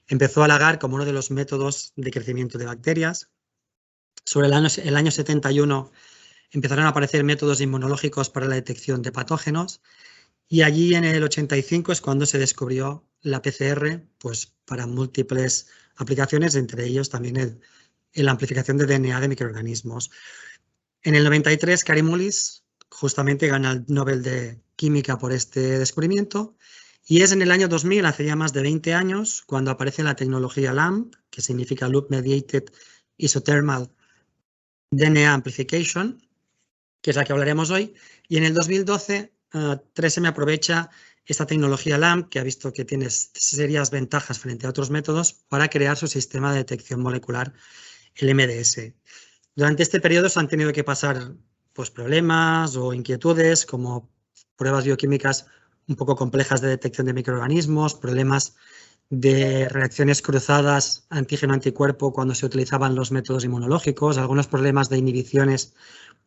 empezó al agar como uno de los métodos de crecimiento de bacterias. Sobre el año 71 empezaron a aparecer métodos inmunológicos para la detección de patógenos. Y allí en el 85 es cuando se descubrió la PCR, pues para múltiples aplicaciones, entre ellos también la amplificación de DNA de microorganismos. En el 93, Kary Mullis justamente gana el Nobel de Química por este descubrimiento. Y es en el año 2000, hace ya más de 20 años, cuando aparece la tecnología LAMP, que significa Loop Mediated Isothermal DNA Amplification, que es la que hablaremos hoy. Y en el 2012, 3M aprovecha esta tecnología LAMP, que ha visto que tiene serias ventajas frente a otros métodos, para crear su sistema de detección molecular, el MDS. Durante este periodo se han tenido que pasar pues, problemas o inquietudes, como pruebas bioquímicas un poco complejas de detección de microorganismos, problemas de reacciones cruzadas antígeno-anticuerpo cuando se utilizaban los métodos inmunológicos, algunos problemas de inhibiciones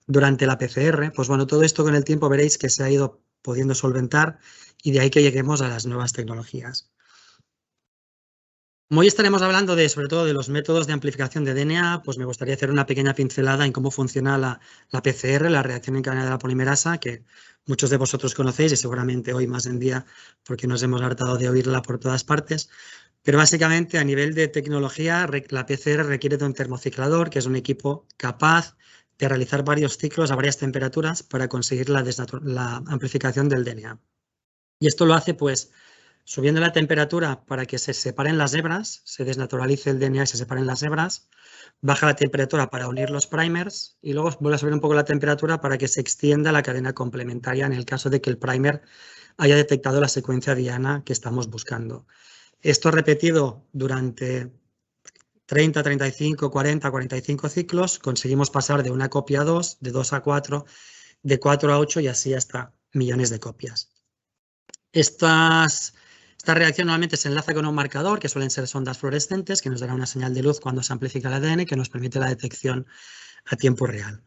durante la PCR. Pues bueno, todo esto con el tiempo veréis que se ha ido pudiendo solventar y de ahí que lleguemos a las nuevas tecnologías. Como hoy estaremos hablando sobre todo de los métodos de amplificación de DNA, pues me gustaría hacer una pequeña pincelada en cómo funciona la PCR, la reacción en cadena de la polimerasa, que muchos de vosotros conocéis y seguramente hoy más en día porque nos hemos hartado de oírla por todas partes. Pero básicamente a nivel de tecnología, la PCR requiere de un termociclador, que es un equipo capaz de realizar varios ciclos a varias temperaturas para conseguir la amplificación del DNA. Y esto lo hace pues subiendo la temperatura para que se separen las hebras, se desnaturalice el DNA y se separen las hebras, baja la temperatura para unir los primers y luego vuelve a subir un poco la temperatura para que se extienda la cadena complementaria en el caso de que el primer haya detectado la secuencia diana que estamos buscando. Esto repetido durante 30, 35, 40, 45 ciclos, conseguimos pasar de una copia a 2, de 2 a 4, de 4 a 8 y así hasta millones de copias. Esta reacción normalmente se enlaza con un marcador, que suelen ser sondas fluorescentes, que nos dará una señal de luz cuando se amplifica el ADN, que nos permite la detección a tiempo real.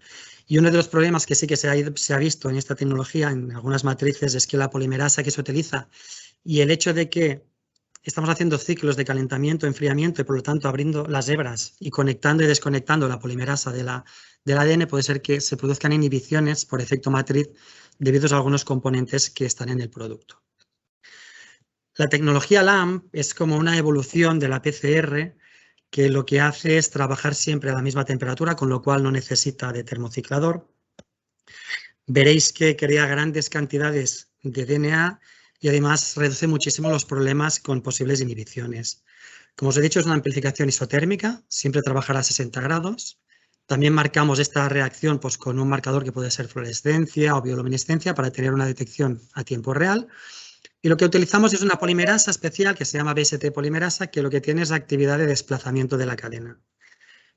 Y uno de los problemas que sí que se ha visto en esta tecnología, en algunas matrices, es que la polimerasa que se utiliza y el hecho de que estamos haciendo ciclos de calentamiento, enfriamiento y por lo tanto abriendo las hebras y conectando y desconectando la polimerasa del ADN, puede ser que se produzcan inhibiciones por efecto matriz debido a algunos componentes que están en el producto. La tecnología LAMP es como una evolución de la PCR que lo que hace es trabajar siempre a la misma temperatura, con lo cual no necesita de termociclador. Veréis que crea grandes cantidades de DNA y además reduce muchísimo los problemas con posibles inhibiciones. Como os he dicho, es una amplificación isotérmica, siempre trabajará a 60 grados. También marcamos esta reacción pues, con un marcador que puede ser fluorescencia o bioluminescencia para tener una detección a tiempo real. Y lo que utilizamos es una polimerasa especial que se llama BST polimerasa, que lo que tiene es actividad de desplazamiento de la cadena.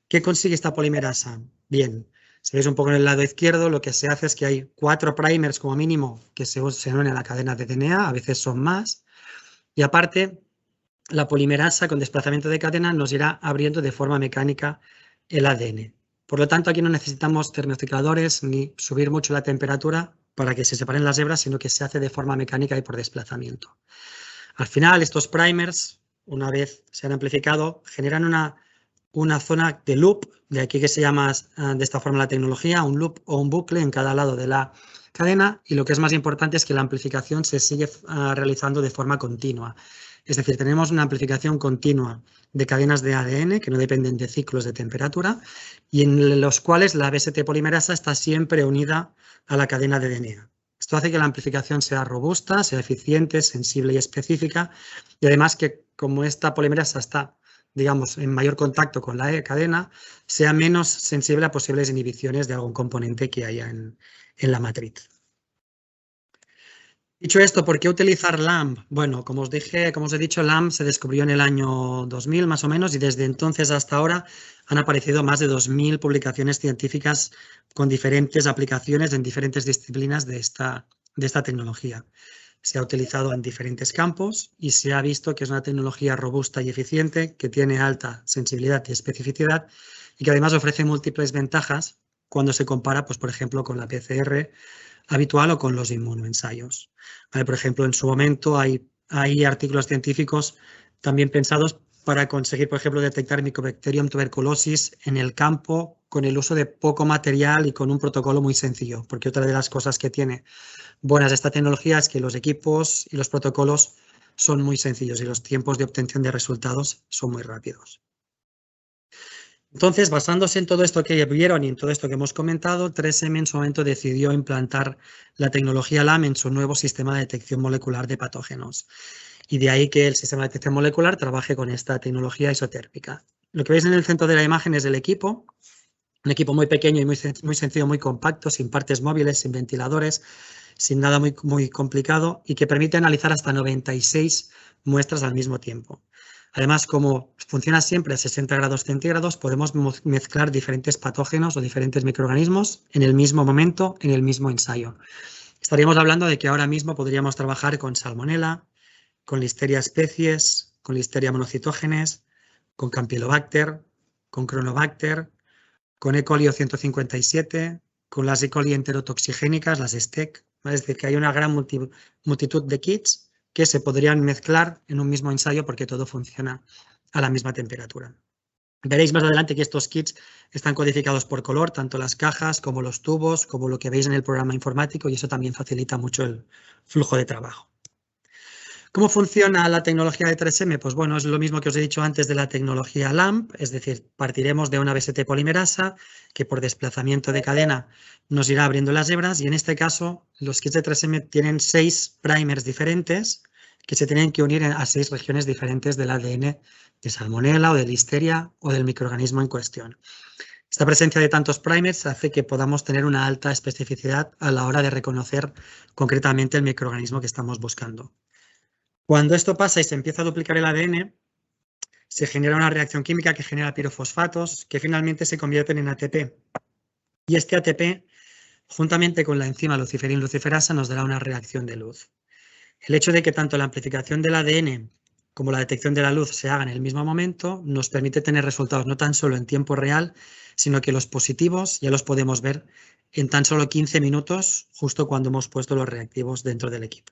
¿Qué consigue esta polimerasa? Bien, si veis un poco en el lado izquierdo, lo que se hace es que hay 4 primers como mínimo que se unen a la cadena de DNA, a veces son más. Y aparte, la polimerasa con desplazamiento de cadena nos irá abriendo de forma mecánica el ADN. Por lo tanto, aquí no necesitamos termocicladores ni subir mucho la temperatura para que se separen las hebras, sino que se hace de forma mecánica y por desplazamiento. Al final, estos primers, una vez se han amplificado, generan una zona de loop, de aquí que se llama de esta forma la tecnología, un loop o un bucle en cada lado de la cadena, y lo que es más importante es que la amplificación se sigue realizando de forma continua. Es decir, tenemos una amplificación continua de cadenas de ADN que no dependen de ciclos de temperatura y en los cuales la BST polimerasa está siempre unida a la cadena de DNA. Esto hace que la amplificación sea robusta, sea eficiente, sensible y específica, y además que como esta polimerasa está, digamos, en mayor contacto con la cadena, sea menos sensible a posibles inhibiciones de algún componente que haya en la matriz. Dicho esto, ¿por qué utilizar LAMP? Bueno, como os he dicho, LAMP se descubrió en el año 2000 más o menos y desde entonces hasta ahora han aparecido más de 2000 publicaciones científicas con diferentes aplicaciones en diferentes disciplinas de esta tecnología. Se ha utilizado en diferentes campos y se ha visto que es una tecnología robusta y eficiente, que tiene alta sensibilidad y especificidad y que además ofrece múltiples ventajas cuando se compara, pues, por ejemplo, con la PCR habitual o con los inmunoensayos. Vale, por ejemplo, en su momento hay artículos científicos también pensados para conseguir, por ejemplo, detectar Mycobacterium tuberculosis en el campo con el uso de poco material y con un protocolo muy sencillo, porque otra de las cosas que tiene buenas esta tecnología es que los equipos y los protocolos son muy sencillos y los tiempos de obtención de resultados son muy rápidos. Entonces, basándose en todo esto que vieron y en todo esto que hemos comentado, 3M en su momento decidió implantar la tecnología LAMP en su nuevo sistema de detección molecular de patógenos. Y de ahí que el sistema de detección molecular trabaje con esta tecnología isotérmica. Lo que veis en el centro de la imagen es el equipo, un equipo muy pequeño y muy sencillo, muy compacto, sin partes móviles, sin ventiladores, sin nada muy complicado y que permite analizar hasta 96 muestras al mismo tiempo. Además, como funciona siempre a 60 grados centígrados, podemos mezclar diferentes patógenos o diferentes microorganismos en el mismo momento, en el mismo ensayo. Estaríamos hablando de que ahora mismo podríamos trabajar con Salmonella, con Listeria species, con Listeria monocytogenes, con Campylobacter, con Chronobacter, con E. coli 157, con las E. coli enterotoxigénicas, las STEC. Es decir, que hay una gran multitud de kits que se podrían mezclar en un mismo ensayo porque todo funciona a la misma temperatura. Veréis más adelante que estos kits están codificados por color, tanto las cajas como los tubos, como lo que veis en el programa informático, y eso también facilita mucho el flujo de trabajo. ¿Cómo funciona la tecnología de 3M? Pues bueno, es lo mismo que os he dicho antes de la tecnología LAMP, es decir, partiremos de una BST polimerasa que por desplazamiento de cadena nos irá abriendo las hebras y en este caso los kits de 3M tienen 6 primers diferentes que se tienen que unir a 6 regiones diferentes del ADN de Salmonella o de Listeria o del microorganismo en cuestión. Esta presencia de tantos primers hace que podamos tener una alta especificidad a la hora de reconocer concretamente el microorganismo que estamos buscando. Cuando esto pasa y se empieza a duplicar el ADN, se genera una reacción química que genera pirofosfatos que finalmente se convierten en ATP. Y este ATP, juntamente con la enzima luciferin-luciferasa, nos dará una reacción de luz. El hecho de que tanto la amplificación del ADN como la detección de la luz se haga en el mismo momento nos permite tener resultados no tan solo en tiempo real, sino que los positivos ya los podemos ver en tan solo 15 minutos, justo cuando hemos puesto los reactivos dentro del equipo.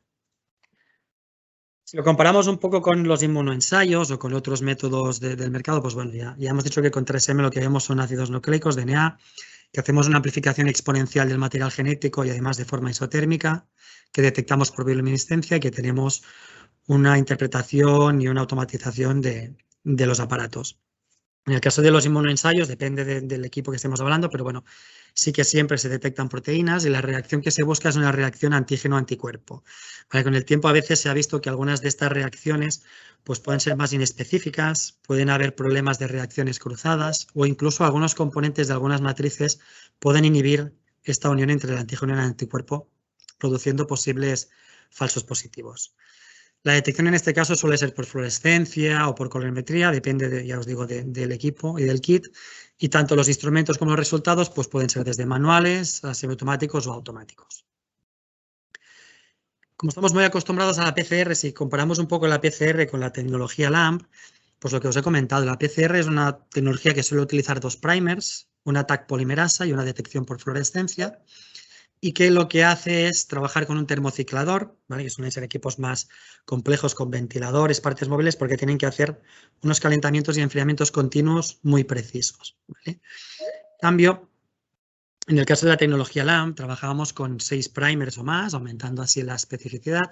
Si lo comparamos un poco con los inmunoensayos o con otros métodos del mercado, pues bueno, ya hemos dicho que con 3M lo que vemos son ácidos nucleicos, DNA, que hacemos una amplificación exponencial del material genético y además de forma isotérmica, que detectamos por bioluminiscencia y que tenemos una interpretación y una automatización de los aparatos. En el caso de los inmunoensayos, depende del equipo que estemos hablando, pero bueno, sí que siempre se detectan proteínas y la reacción que se busca es una reacción antígeno-anticuerpo. Vale, con el tiempo a veces se ha visto que algunas de estas reacciones pues, pueden ser más inespecíficas, pueden haber problemas de reacciones cruzadas o incluso algunos componentes de algunas matrices pueden inhibir esta unión entre el antígeno y el anticuerpo, produciendo posibles falsos positivos. La detección en este caso suele ser por fluorescencia o por colorimetría, depende, ya os digo, del equipo y del kit. Y tanto los instrumentos como los resultados pues pueden ser desde manuales a semiautomáticos o automáticos. Como estamos muy acostumbrados a la PCR, si comparamos un poco la PCR con la tecnología LAMP, pues lo que os he comentado, la PCR es una tecnología que suele utilizar 2 primers, una TAC polimerasa y una detección por fluorescencia, y que lo que hace es trabajar con un termociclador, ¿vale? Que suelen ser equipos más complejos con ventiladores, partes móviles, porque tienen que hacer unos calentamientos y enfriamientos continuos muy precisos, ¿vale? En cambio, en el caso de la tecnología LAMP, trabajábamos con 6 primers o más, aumentando así la especificidad,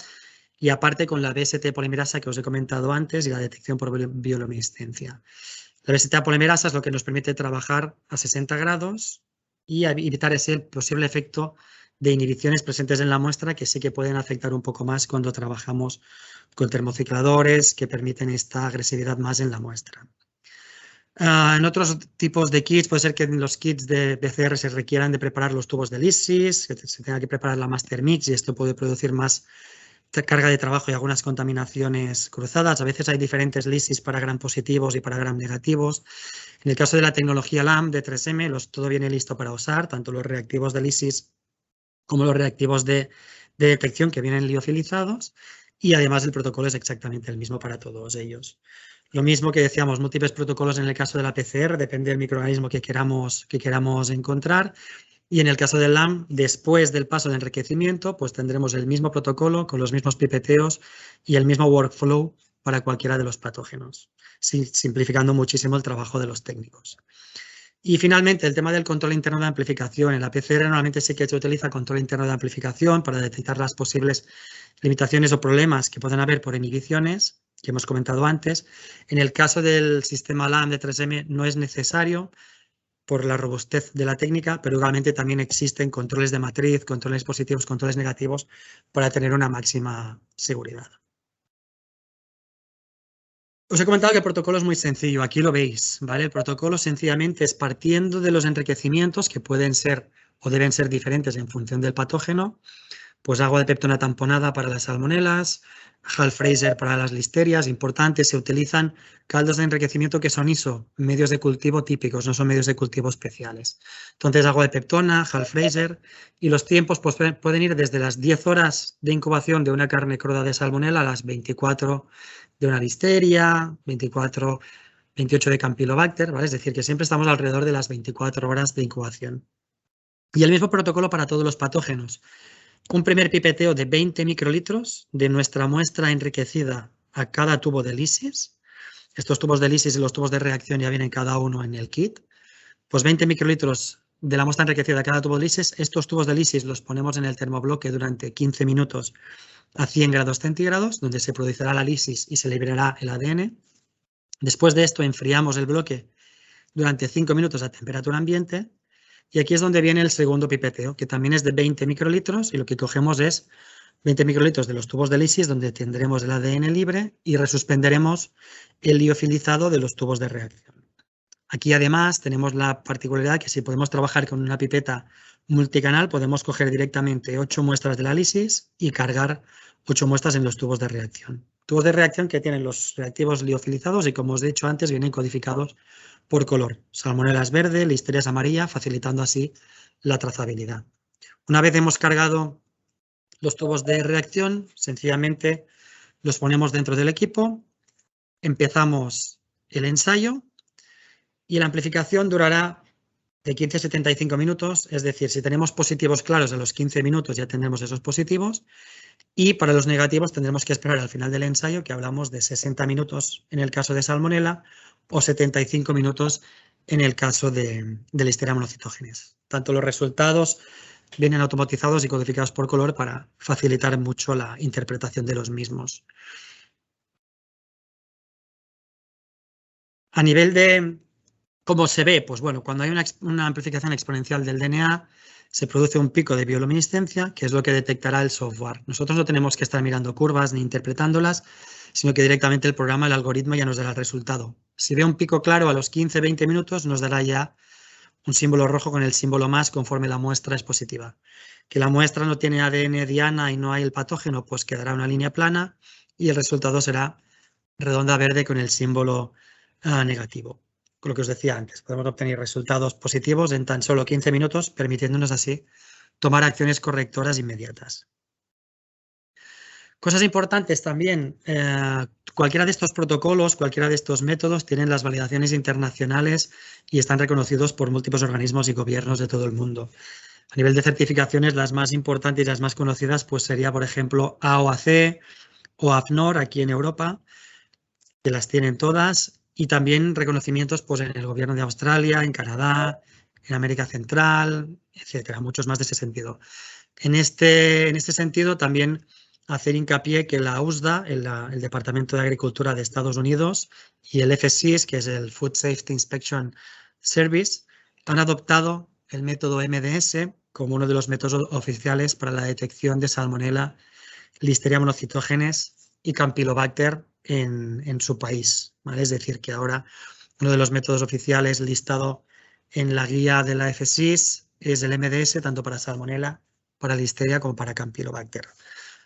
y aparte con la BST polimerasa que os he comentado antes y la detección por bioluminiscencia. La BST polimerasa es lo que nos permite trabajar a 60 grados y evitar ese posible efecto de inhibiciones presentes en la muestra que sí que pueden afectar un poco más cuando trabajamos con termocicladores que permiten esta agresividad más en la muestra. En otros tipos de kits puede ser que en los kits de PCR se requieran de preparar los tubos de lisis, que se tenga que preparar la master mix y esto puede producir más carga de trabajo y algunas contaminaciones cruzadas. A veces hay diferentes lisis para gram positivos y para gram negativos. En el caso de la tecnología LAM de 3M, todo viene listo para usar, tanto los reactivos de lisis como los reactivos de detección que vienen liofilizados, y además el protocolo es exactamente el mismo para todos ellos. Lo mismo que decíamos, múltiples protocolos en el caso de la PCR, depende del microorganismo que queramos encontrar. Y en el caso del LAM, después del paso de enriquecimiento, pues tendremos el mismo protocolo con los mismos pipeteos y el mismo workflow para cualquiera de los patógenos, simplificando muchísimo el trabajo de los técnicos. Y finalmente, el tema del control interno de amplificación. En la PCR normalmente sí que se utiliza control interno de amplificación para detectar las posibles limitaciones o problemas que pueden haber por inhibiciones, que hemos comentado antes. En el caso del sistema LAM de 3M no es necesario por la robustez de la técnica, pero igualmente también existen controles de matriz, controles positivos, controles negativos para tener una máxima seguridad. Os he comentado que el protocolo es muy sencillo, aquí lo veis, ¿vale? El protocolo sencillamente es partiendo de los enriquecimientos que pueden ser o deben ser diferentes en función del patógeno, pues agua de peptona tamponada para las salmonelas, Hal Fraser para las listerias, importante, se utilizan caldos de enriquecimiento que son ISO, medios de cultivo típicos, no son medios de cultivo especiales. Entonces, agua de peptona, Hal Fraser, y los tiempos pues, pueden ir desde las 10 horas de incubación de una carne cruda de salmonela a las 24 de una listeria, 28 de Campylobacter, ¿vale? Es decir, que siempre estamos alrededor de las 24 horas de incubación. Y el mismo protocolo para todos los patógenos. Un primer pipeteo de 20 microlitros de nuestra muestra enriquecida a cada tubo de lisis. Estos tubos de lisis y los tubos de reacción ya vienen cada uno en el kit. Pues 20 microlitros de la muestra enriquecida a cada tubo de lisis. Estos tubos de lisis los ponemos en el termobloque durante 15 minutos a 100 grados centígrados, donde se producirá la lisis y se liberará el ADN. Después de esto enfriamos el bloque durante 5 minutos a temperatura ambiente. Y aquí es donde viene el segundo pipeteo, que también es de 20 microlitros y lo que cogemos es 20 microlitros de los tubos de lisis donde tendremos el ADN libre y resuspenderemos el liofilizado de los tubos de reacción. Aquí además tenemos la particularidad que si podemos trabajar con una pipeta multicanal podemos coger directamente 8 muestras de la lisis y cargar 8 muestras en los tubos de reacción. Tubos de reacción que tienen los reactivos liofilizados y como os he dicho antes vienen codificados por color. Salmonelas verde, listerias amarilla, facilitando así la trazabilidad. Una vez hemos cargado los tubos de reacción, sencillamente los ponemos dentro del equipo, empezamos el ensayo y la amplificación durará de 15 a 75 minutos, es decir, si tenemos positivos claros a los 15 minutos ya tendremos esos positivos y para los negativos tendremos que esperar al final del ensayo, que hablamos de 60 minutos en el caso de salmonela o 75 minutos en el caso de Listeria monocitogenes. Tanto los resultados vienen automatizados y codificados por color para facilitar mucho la interpretación de los mismos. A nivel de cómo se ve, pues bueno, cuando hay una amplificación exponencial del DNA, se produce un pico de bioluminiscencia, que es lo que detectará el software. Nosotros no tenemos que estar mirando curvas ni interpretándolas, sino que directamente el programa, el algoritmo ya nos dará el resultado. Si ve un pico claro a los 15-20 minutos, nos dará ya un símbolo rojo con el símbolo más conforme la muestra es positiva. Que la muestra no tiene ADN diana y no hay el patógeno, pues quedará una línea plana y el resultado será redonda verde con el símbolo negativo. Con lo que os decía antes, podemos obtener resultados positivos en tan solo 15 minutos, permitiéndonos así tomar acciones correctoras inmediatas. Cosas importantes también, cualquiera de estos protocolos, cualquiera de estos métodos tienen las validaciones internacionales y están reconocidos por múltiples organismos y gobiernos de todo el mundo. A nivel de certificaciones, las más importantes y las más conocidas pues sería, por ejemplo, AOAC o AFNOR aquí en Europa, que las tienen todas, y también reconocimientos pues, en el gobierno de Australia, en Canadá, en América Central, etcétera, muchos más de ese sentido. En este sentido, también hacer hincapié que la USDA, el Departamento de Agricultura de Estados Unidos, y el FSIS, que es el Food Safety Inspection Service, han adoptado el método MDS como uno de los métodos oficiales para la detección de Salmonella, Listeria monocytogenes y Campylobacter en su país, ¿vale? Es decir, que ahora uno de los métodos oficiales listado en la guía de la FSIS es el MDS, tanto para Salmonella, para Listeria como para Campylobacter.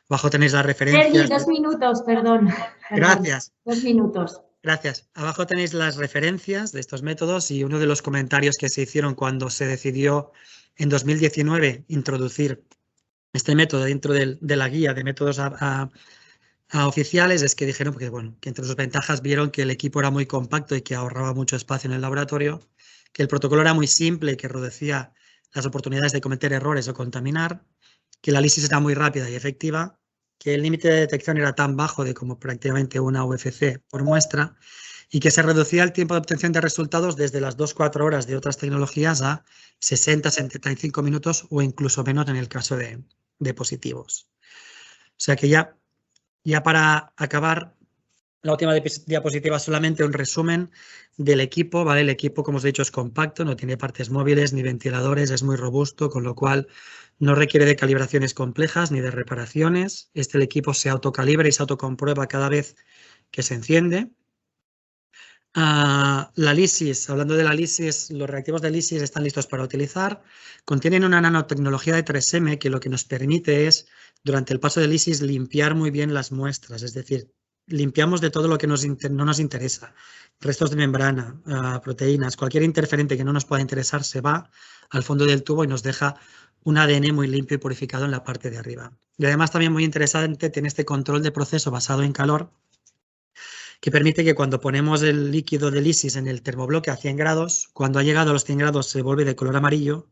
Abajo tenéis las referencias. Sergi, 2 minutos, perdón. Gracias. 2 minutos. Gracias. Abajo tenéis las referencias de estos métodos y uno de los comentarios que se hicieron cuando se decidió en 2019 introducir este método dentro de la guía de métodos oficiales es que dijeron que, bueno, que entre sus ventajas vieron que el equipo era muy compacto y que ahorraba mucho espacio en el laboratorio, que el protocolo era muy simple y que reducía las oportunidades de cometer errores o contaminar, que la lisis era muy rápida y efectiva, que el límite de detección era tan bajo de como prácticamente una UFC por muestra y que se reducía el tiempo de obtención de resultados desde las 2-4 horas de otras tecnologías a 60-75 minutos o incluso menos en el caso de positivos. O sea que ya para acabar, la última diapositiva solamente un resumen del equipo, ¿vale? El equipo, como os he dicho, es compacto, no tiene partes móviles ni ventiladores, es muy robusto, con lo cual no requiere de calibraciones complejas ni de reparaciones. El equipo se autocalibra y se autocomprueba cada vez que se enciende. La lisis, hablando de la lisis, los reactivos de lisis están listos para utilizar. Contienen una nanotecnología de 3M que lo que nos permite es, durante el paso de lisis, limpiar muy bien las muestras, es decir, limpiamos de todo lo que no nos interesa. Restos de membrana, proteínas, cualquier interferente que no nos pueda interesar se va al fondo del tubo y nos deja un ADN muy limpio y purificado en la parte de arriba. Y además también muy interesante tiene este control de proceso basado en calor que permite que cuando ponemos el líquido de lisis en el termobloque a 100 grados, cuando ha llegado a los 100 grados se vuelve de color amarillo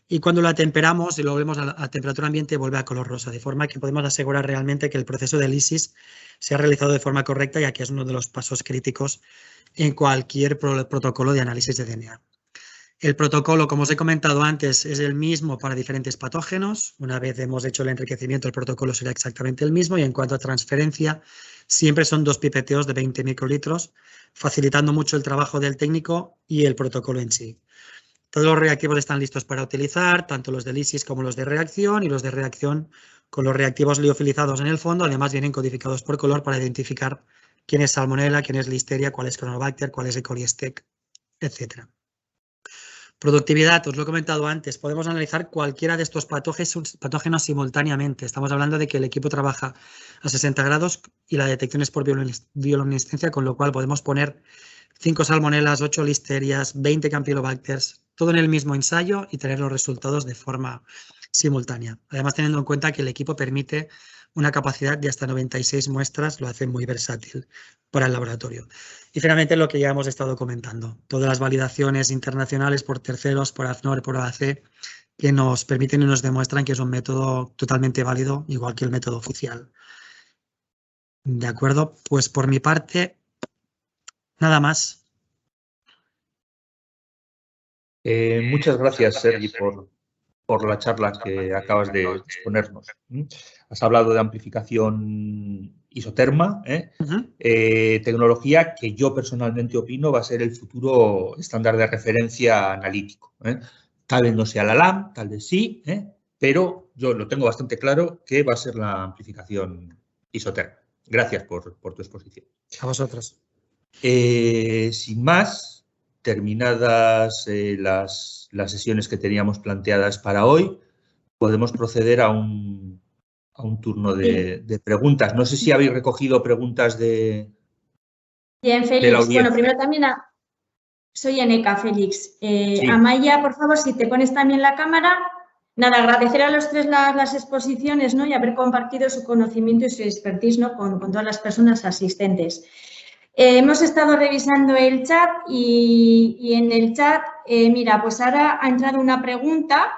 y cuando lo atemperamos y lo volvemos a temperatura ambiente vuelve a color rosa, de forma que podemos asegurar realmente que el proceso de lisis se ha realizado de forma correcta, ya que es uno de los pasos críticos en cualquier protocolo de análisis de DNA. El protocolo, como os he comentado antes, es el mismo para diferentes patógenos. Una vez hemos hecho el enriquecimiento, el protocolo será exactamente el mismo y en cuanto a transferencia, siempre son 2 pipeteos de 20 microlitros, facilitando mucho el trabajo del técnico y el protocolo en sí. Todos los reactivos están listos para utilizar, tanto los de lisis como los de reacción, y los de reacción con los reactivos liofilizados en el fondo, además vienen codificados por color para identificar quién es Salmonella, quién es Listeria, cuál es Campylobacter, cuál es E. coli STEC, etc. Productividad, os lo he comentado antes, podemos analizar cualquiera de estos patógenos simultáneamente. Estamos hablando de que el equipo trabaja a 60 grados y la detección es por bioluminiscencia, con lo cual podemos poner 5 salmonellas, 8 listerias, 20 campylobacters, todo en el mismo ensayo y tener los resultados de forma simultánea. Además, teniendo en cuenta que el equipo permite una capacidad de hasta 96 muestras, lo hace muy versátil para el laboratorio. Y finalmente lo que ya hemos estado comentando, todas las validaciones internacionales por terceros, por AFNOR, por OAC, que nos permiten y nos demuestran que es un método totalmente válido, igual que el método oficial. De acuerdo, pues por mi parte, nada más. Muchas gracias, Sergi, por la charla que acabas de exponernos. Has hablado de amplificación isoterma, tecnología que yo personalmente opino va a ser el futuro estándar de referencia analítico. Tal vez no sea la LAM, tal vez sí, pero yo lo tengo bastante claro que va a ser la amplificación isoterma. Gracias por tu exposición. A vosotros. Sin más, terminadas las sesiones que teníamos planteadas para hoy, podemos proceder a un turno de preguntas. No sé si habéis recogido preguntas de Bien, Félix. de la audiencia. Bueno, primero también soy Eneca, Félix. Sí. Amaya, por favor, si te pones también la cámara. Nada, agradecer a los tres las exposiciones, ¿no? Y haber compartido su conocimiento y su expertise, ¿no? con todas las personas asistentes. Hemos estado revisando el chat y en el chat, mira, pues ahora ha entrado una pregunta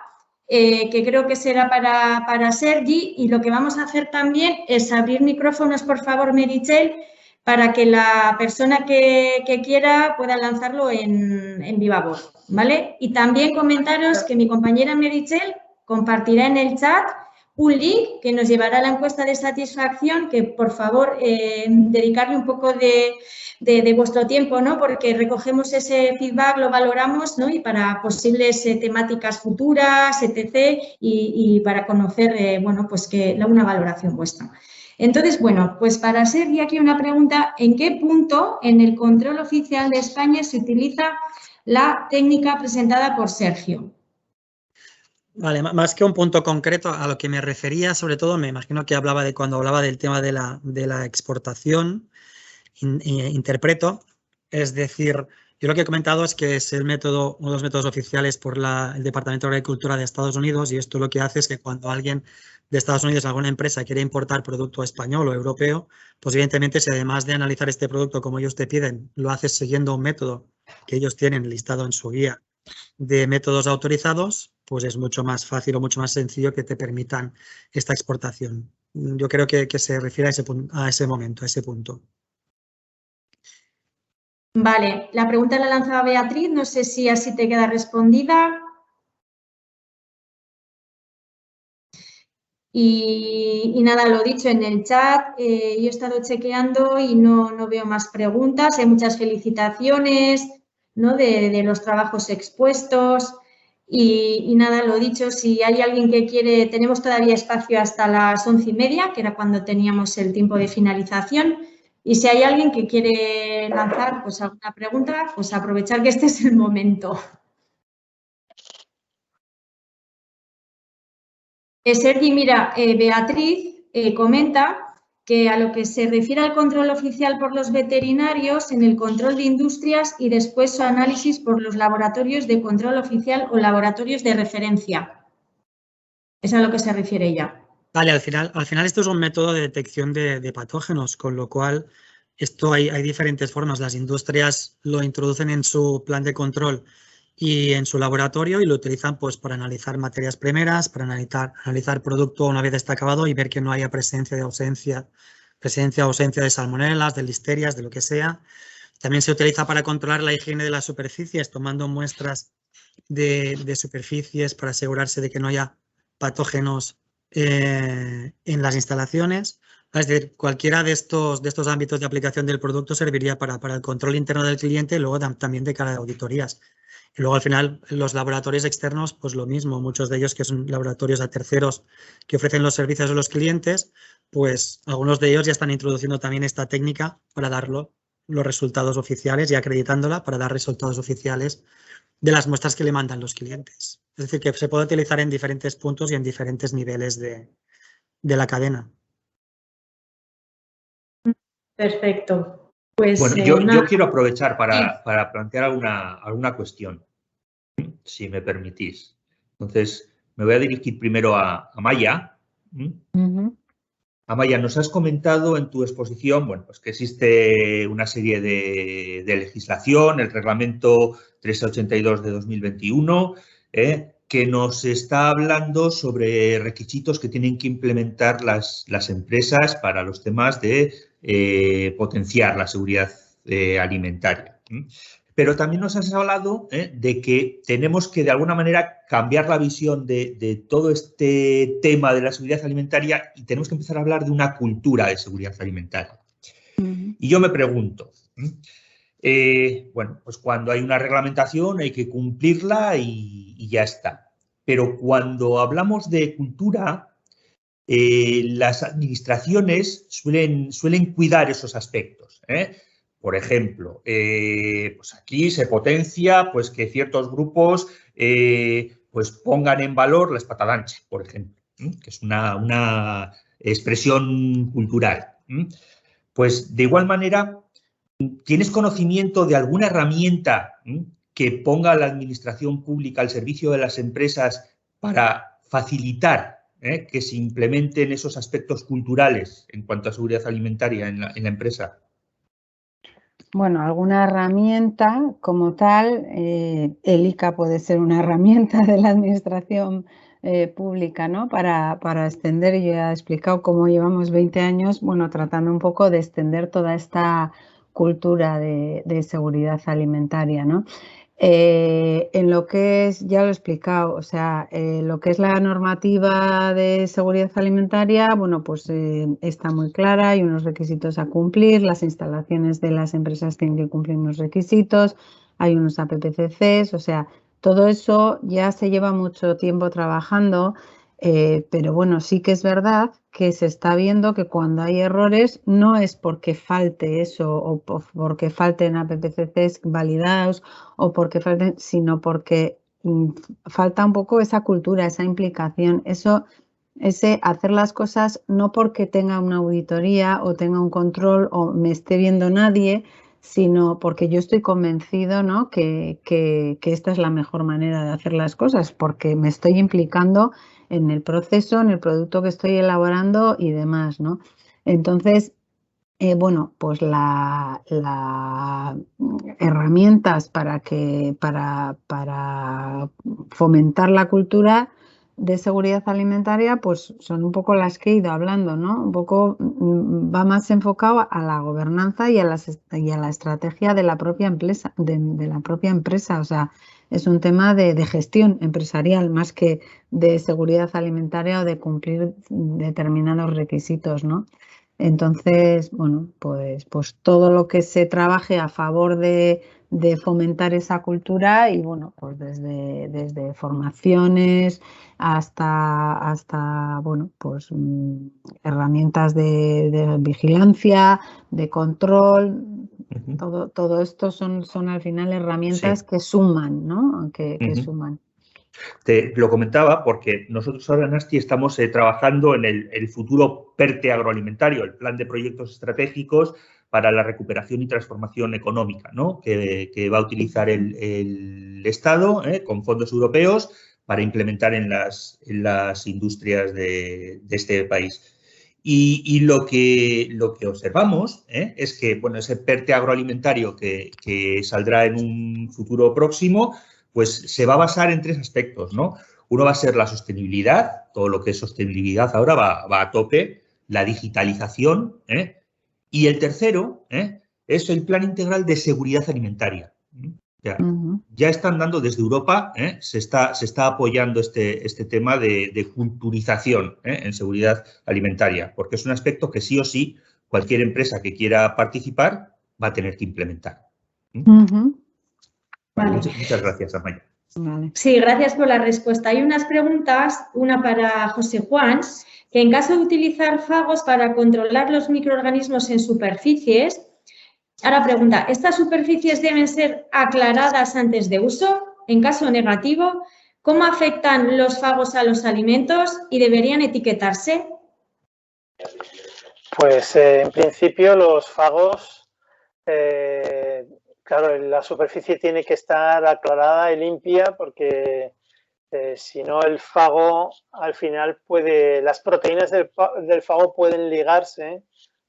que creo que será para Sergi, y lo que vamos a hacer también es abrir micrófonos, por favor, Meritxell, para que la persona que quiera pueda lanzarlo en viva voz, ¿vale? Y también comentaros que mi compañera Meritxell compartirá en el chat un link que nos llevará a la encuesta de satisfacción, que por favor dedicarle un poco de vuestro tiempo, ¿no? Porque recogemos ese feedback, lo valoramos, ¿no? Y para posibles temáticas futuras, etc. Y para conocer, bueno, pues una valoración vuestra. Entonces, bueno, pues para hacer ya aquí una pregunta, ¿en qué punto en el control oficial de España se utiliza la técnica presentada por Sergio? Vale, más que un punto concreto, a lo que me refería, sobre todo, me imagino que hablaba de cuando hablaba del tema de la exportación, interpreto, es decir, yo lo que he comentado es que es uno de los métodos oficiales por el Departamento de Agricultura de Estados Unidos, y esto lo que hace es que cuando alguien de Estados Unidos, alguna empresa, quiere importar producto español o europeo, pues evidentemente si además de analizar este producto como ellos te piden, lo haces siguiendo un método que ellos tienen listado en su guía de métodos autorizados, pues es mucho más fácil o mucho más sencillo que te permitan esta exportación. Yo creo que se refiere a ese momento, a ese punto. Vale, la pregunta la lanzaba Beatriz, no sé si así te queda respondida. Y nada, lo dicho en el chat, yo he estado chequeando y no veo más preguntas. Hay muchas felicitaciones, ¿no? de los trabajos expuestos. Y nada, lo dicho, si hay alguien que quiere, tenemos todavía espacio hasta las 11:30, que era cuando teníamos el tiempo de finalización. Y si hay alguien que quiere lanzar pues alguna pregunta, pues aprovechar que este es el momento. Sergi, mira, Beatriz comenta que a lo que se refiere al control oficial por los veterinarios, en el control de industrias y después su análisis por los laboratorios de control oficial o laboratorios de referencia. Es a lo que se refiere ella. Vale, al final esto es un método de detección de patógenos, con lo cual esto hay diferentes formas. Las industrias lo introducen en su plan de control y en su laboratorio y lo utilizan pues para analizar materias primeras, para analizar producto una vez está acabado y ver que no haya presencia o ausencia de salmonelas, de listerias, de lo que sea. También se utiliza para controlar la higiene de las superficies, tomando muestras de superficies para asegurarse de que no haya patógenos en las instalaciones. Es decir, cualquiera de estos ámbitos de aplicación del producto serviría para el control interno del cliente y luego también de cara a auditorías. Y luego al final los laboratorios externos, pues lo mismo, muchos de ellos que son laboratorios a terceros que ofrecen los servicios a los clientes, pues algunos de ellos ya están introduciendo también esta técnica para dar los resultados oficiales y acreditándola para dar resultados oficiales de las muestras que le mandan los clientes. Es decir, que se puede utilizar en diferentes puntos y en diferentes niveles de la cadena. Perfecto. Pues, bueno, yo quiero aprovechar para plantear alguna cuestión, si me permitís. Entonces, me voy a dirigir primero a Amaya. Amaya, nos has comentado en tu exposición, bueno, pues que existe una serie de legislación, el reglamento 382 de 2021, que nos está hablando sobre requisitos que tienen que implementar las empresas para los temas de potenciar la seguridad alimentaria. Pero también nos has hablado de que tenemos que, de alguna manera, cambiar la visión de todo este tema de la seguridad alimentaria y tenemos que empezar a hablar de una cultura de seguridad alimentaria. Y yo me pregunto, bueno, pues cuando hay una reglamentación hay que cumplirla y ya está. Pero cuando hablamos de cultura, las administraciones suelen cuidar esos aspectos, Por ejemplo, pues aquí se potencia pues que ciertos grupos pues pongan en valor la espatadancha, por ejemplo, que es una expresión cultural. Pues de igual manera, ¿tienes conocimiento de alguna herramienta que ponga a la administración pública al servicio de las empresas para facilitar que se implementen esos aspectos culturales en cuanto a seguridad alimentaria en la empresa? Bueno, alguna herramienta como tal, el ICA puede ser una herramienta de la administración pública, ¿no? Para extender, yo ya he explicado cómo llevamos 20 años, bueno, tratando un poco de extender toda esta cultura de seguridad alimentaria, ¿no? En lo que es, ya lo he explicado, o sea, lo que es la normativa de seguridad alimentaria, bueno, pues está muy clara, hay unos requisitos a cumplir, las instalaciones de las empresas tienen que cumplir unos requisitos, hay unos APPCCs, o sea, todo eso ya se lleva mucho tiempo trabajando, pero bueno, sí que es verdad que se está viendo que cuando hay errores no es porque falte eso o porque falten APPCCs validados o porque falten, sino porque falta un poco esa cultura, esa implicación, ese hacer las cosas no porque tenga una auditoría o tenga un control o me esté viendo nadie, sino porque yo estoy convencido, ¿no?, que esta es la mejor manera de hacer las cosas, porque me estoy implicando en el proceso, en el producto que estoy elaborando y demás, ¿no? Entonces, bueno, pues las herramientas para fomentar la cultura de seguridad alimentaria, pues son un poco las que he ido hablando, ¿no? Un poco va más enfocado a la gobernanza y a la estrategia de la propia empresa, de la propia empresa. O sea, es un tema de gestión empresarial más que de seguridad alimentaria o de cumplir determinados requisitos, ¿no? Entonces, bueno, pues todo lo que se trabaje a favor de fomentar esa cultura y bueno, pues desde formaciones hasta bueno, pues herramientas de vigilancia, de control, todo esto son al final herramientas que suman, ¿no? Que suman. Te lo comentaba porque nosotros ahora en ASTI estamos trabajando en el futuro PERTE agroalimentario, el Plan de Proyectos Estratégicos para la Recuperación y Transformación Económica, ¿no?, que va a utilizar el Estado con fondos europeos para implementar en las industrias de este país. Y lo que observamos es que, bueno, ese PERTE agroalimentario que saldrá en un futuro próximo, pues se va a basar en 3 aspectos, ¿no? Uno va a ser la sostenibilidad, todo lo que es sostenibilidad ahora va a tope, la digitalización, y el tercero es el plan integral de seguridad alimentaria. Ya están dando desde Europa, se está apoyando este tema de culturización en seguridad alimentaria, porque es un aspecto que sí o sí cualquier empresa que quiera participar va a tener que implementar. Vale, muchas gracias, Amaya. Vale. Sí, gracias por la respuesta. Hay unas preguntas, una para José Juan, que en caso de utilizar fagos para controlar los microorganismos en superficies, ahora pregunta, ¿estas superficies deben ser aclaradas antes de uso? En caso negativo, ¿cómo afectan los fagos a los alimentos y deberían etiquetarse? Pues en principio los fagos, claro, la superficie tiene que estar aclarada y limpia porque si no el fago al final las proteínas del fago pueden ligarse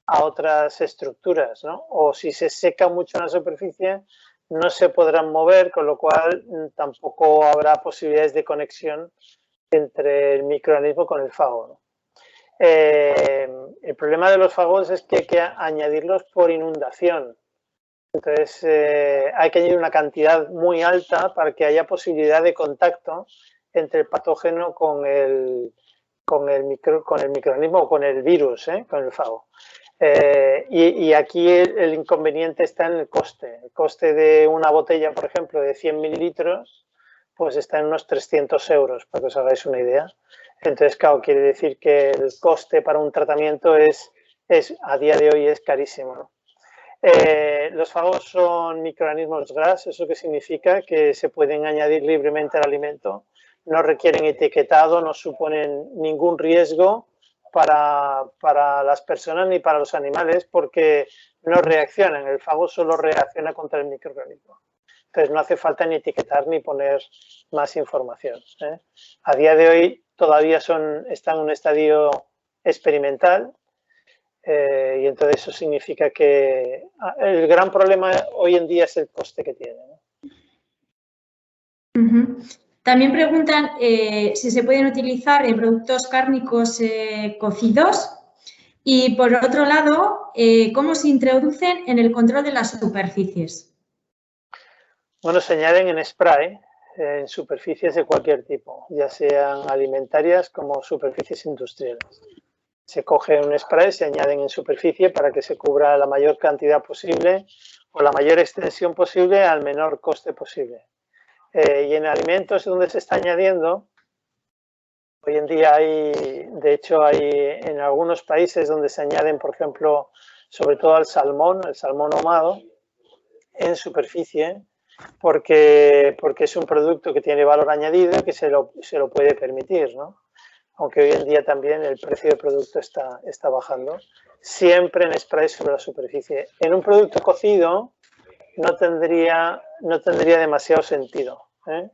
a otras estructuras, ¿no? O si se seca mucho una superficie no se podrán mover, con lo cual tampoco habrá posibilidades de conexión entre el microorganismo con el fago, ¿no? El problema de los fagos es que hay que añadirlos por inundación. Entonces, hay que añadir una cantidad muy alta para que haya posibilidad de contacto entre el patógeno con el microorganismo o con el virus, con el fago. Y aquí el inconveniente está en el coste. El coste de una botella, por ejemplo, de 100 mililitros, pues está en unos 300 euros, para que os hagáis una idea. Entonces, claro, quiere decir que el coste para un tratamiento a día de hoy es carísimo, ¿no? Los fagos son microorganismos GRAS, ¿eso qué significa? Que se pueden añadir libremente al alimento, no requieren etiquetado, no suponen ningún riesgo para las personas ni para los animales porque no reaccionan, el fago solo reacciona contra el microorganismo. Entonces no hace falta ni etiquetar ni poner más información. A día de hoy todavía están en un estadio experimental. Y entonces eso significa que el gran problema hoy en día es el coste que tiene, ¿no? También preguntan si se pueden utilizar en productos cárnicos cocidos y, por otro lado, cómo se introducen en el control de las superficies. Bueno, se añaden en spray, en superficies de cualquier tipo, ya sean alimentarias como superficies industriales. Se coge un spray, se añaden en superficie para que se cubra la mayor cantidad posible o la mayor extensión posible al menor coste posible. Y en alimentos donde se está añadiendo, hoy en día de hecho hay en algunos países donde se añaden, por ejemplo, sobre todo al salmón, el salmón ahumado, en superficie, porque es un producto que tiene valor añadido y que se lo puede permitir, ¿no? Aunque hoy en día también el precio del producto está bajando, siempre en spray sobre la superficie. En un producto cocido no tendría demasiado sentido, ¿eh?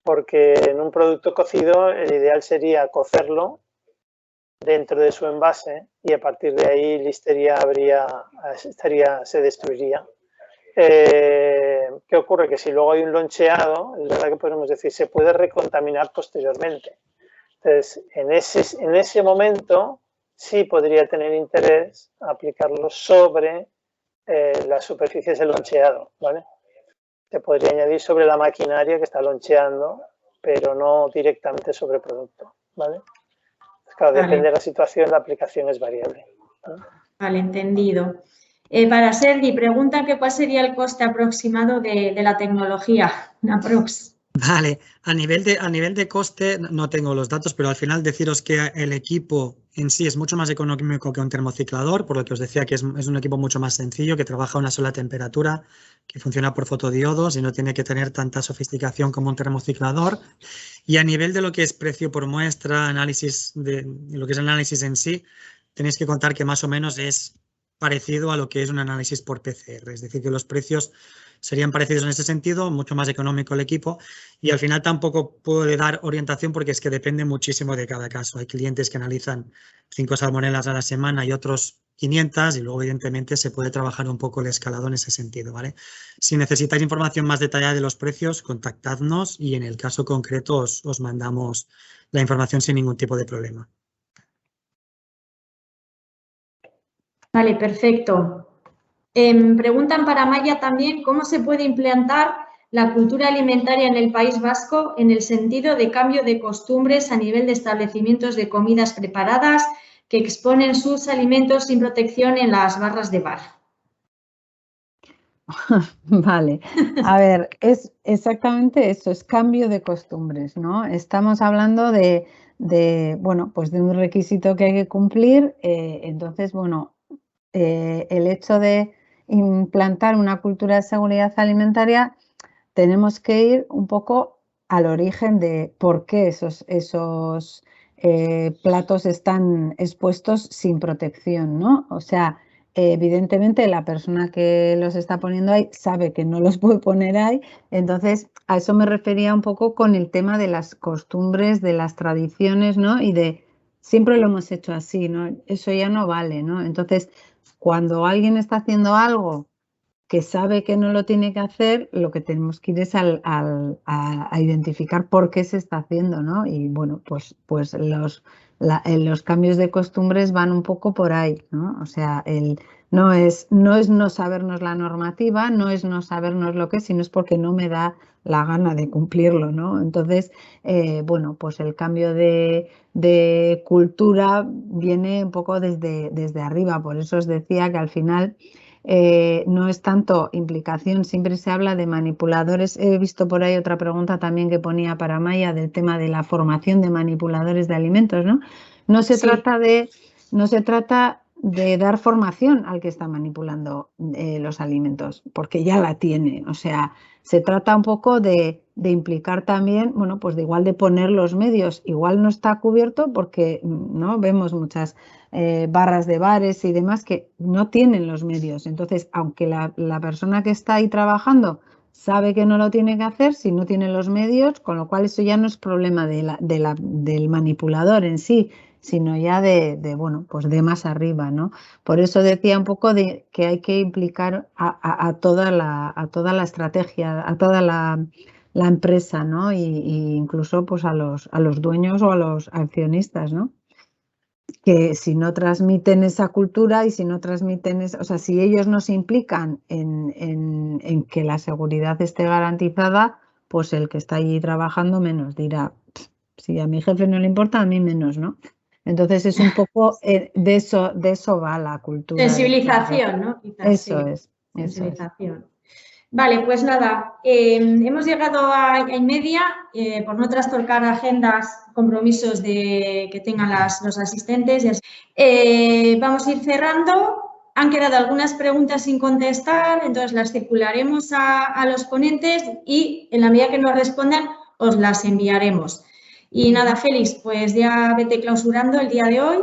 Porque en un producto cocido el ideal sería cocerlo dentro de su envase y a partir de ahí Listeria se destruiría. ¿Qué ocurre? Que si luego hay un loncheado, es verdad que podemos decir, se puede recontaminar posteriormente. Entonces, en ese momento sí podría tener interés aplicarlo sobre las superficies del loncheado, ¿vale? Se podría añadir sobre la maquinaria que está loncheando, pero no directamente sobre el producto, ¿vale? Claro, depende de la situación, la aplicación es variable, ¿no? Vale, entendido. Para Sergi, preguntan que cuál sería el coste aproximado de la tecnología. Aprox. Vale, a nivel de coste no tengo los datos, pero al final deciros que el equipo en sí es mucho más económico que un termociclador, por lo que os decía que es un equipo mucho más sencillo, que trabaja a una sola temperatura, que funciona por fotodiodos y no tiene que tener tanta sofisticación como un termociclador. Y a nivel de lo que es precio por muestra, análisis de lo que es el análisis en sí, tenéis que contar que más o menos es parecido a lo que es un análisis por PCR, es decir, que los precios serían parecidos en ese sentido, mucho más económico el equipo y al final tampoco puedo dar orientación porque es que depende muchísimo de cada caso. Hay clientes que analizan 5 salmonelas a la semana y otros 500 y luego evidentemente se puede trabajar un poco el escalado en ese sentido, ¿vale? Si necesitáis información más detallada de los precios, contactadnos y en el caso concreto os mandamos la información sin ningún tipo de problema. Vale, perfecto. Preguntan para Maya también cómo se puede implantar la cultura alimentaria en el País Vasco en el sentido de cambio de costumbres a nivel de establecimientos de comidas preparadas que exponen sus alimentos sin protección en las barras de bar. Vale, a ver, es exactamente eso, es cambio de costumbres, ¿no? Estamos hablando bueno, pues de un requisito que hay que cumplir, entonces, bueno, el hecho de implantar una cultura de seguridad alimentaria, tenemos que ir un poco al origen de por qué esos platos están expuestos sin protección, ¿no? O sea, evidentemente la persona que los está poniendo ahí sabe que no los puede poner ahí, entonces a eso me refería un poco con el tema de las costumbres, de las tradiciones, ¿no? Y de siempre lo hemos hecho así, ¿no? Eso ya no vale, ¿no? Entonces, cuando alguien está haciendo algo que sabe que no lo tiene que hacer, lo que tenemos que ir es a identificar por qué se está haciendo, ¿no? Y bueno, pues los cambios de costumbres van un poco por ahí, ¿no? O sea, no es no sabernos la normativa, no es no sabernos lo que es, sino es porque no me da la gana de cumplirlo, ¿no? Entonces, bueno, pues el cambio de cultura viene un poco desde arriba, por eso os decía que al final no es tanto implicación, siempre se habla de manipuladores. He visto por ahí otra pregunta también que ponía para Maya del tema de la formación de manipuladores de alimentos, ¿no? No se trata de dar formación al que está manipulando los alimentos, porque ya la tiene. O sea, se trata un poco de implicar también, bueno, pues de igual de poner los medios. Igual no está cubierto porque no vemos muchas barras de bares y demás que no tienen los medios. Entonces, aunque la persona que está ahí trabajando sabe que no lo tiene que hacer, si no tiene los medios, con lo cual eso ya no es problema del manipulador en sí, sino ya bueno, pues de más arriba, ¿no? Por eso decía un poco de que hay que implicar a toda la estrategia, a toda la empresa, ¿no? Y incluso pues a los dueños o a los accionistas, ¿no? que si no transmiten esa cultura y si no transmiten, o sea, si ellos no se implican en que la seguridad esté garantizada, pues el que está allí trabajando menos dirá, si a mi jefe no le importa, a mí menos, ¿no? Entonces es un poco de eso va la cultura. Sensibilización, ¿no? Quizás, eso sí. es. Sensibilización. Vale, pues nada, hemos llegado a 1:30, por no trastoccar agendas, compromisos que tengan los asistentes. Vamos a ir cerrando. Han quedado algunas preguntas sin contestar, entonces las circularemos a los ponentes y en la medida que nos respondan os las enviaremos. Y nada, Félix, pues ya vete clausurando el día de hoy.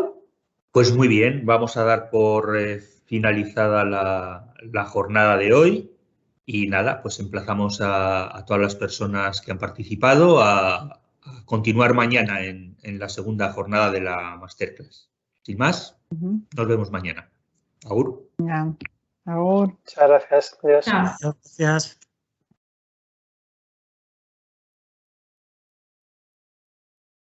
Pues muy bien, vamos a dar por finalizada la jornada de hoy. Y nada, pues emplazamos a todas las personas que han participado a continuar mañana en la segunda jornada de la Masterclass. Sin más, nos vemos mañana. Agur. Ya. Agur. Muchas gracias. Adiós. Chao. Gracias.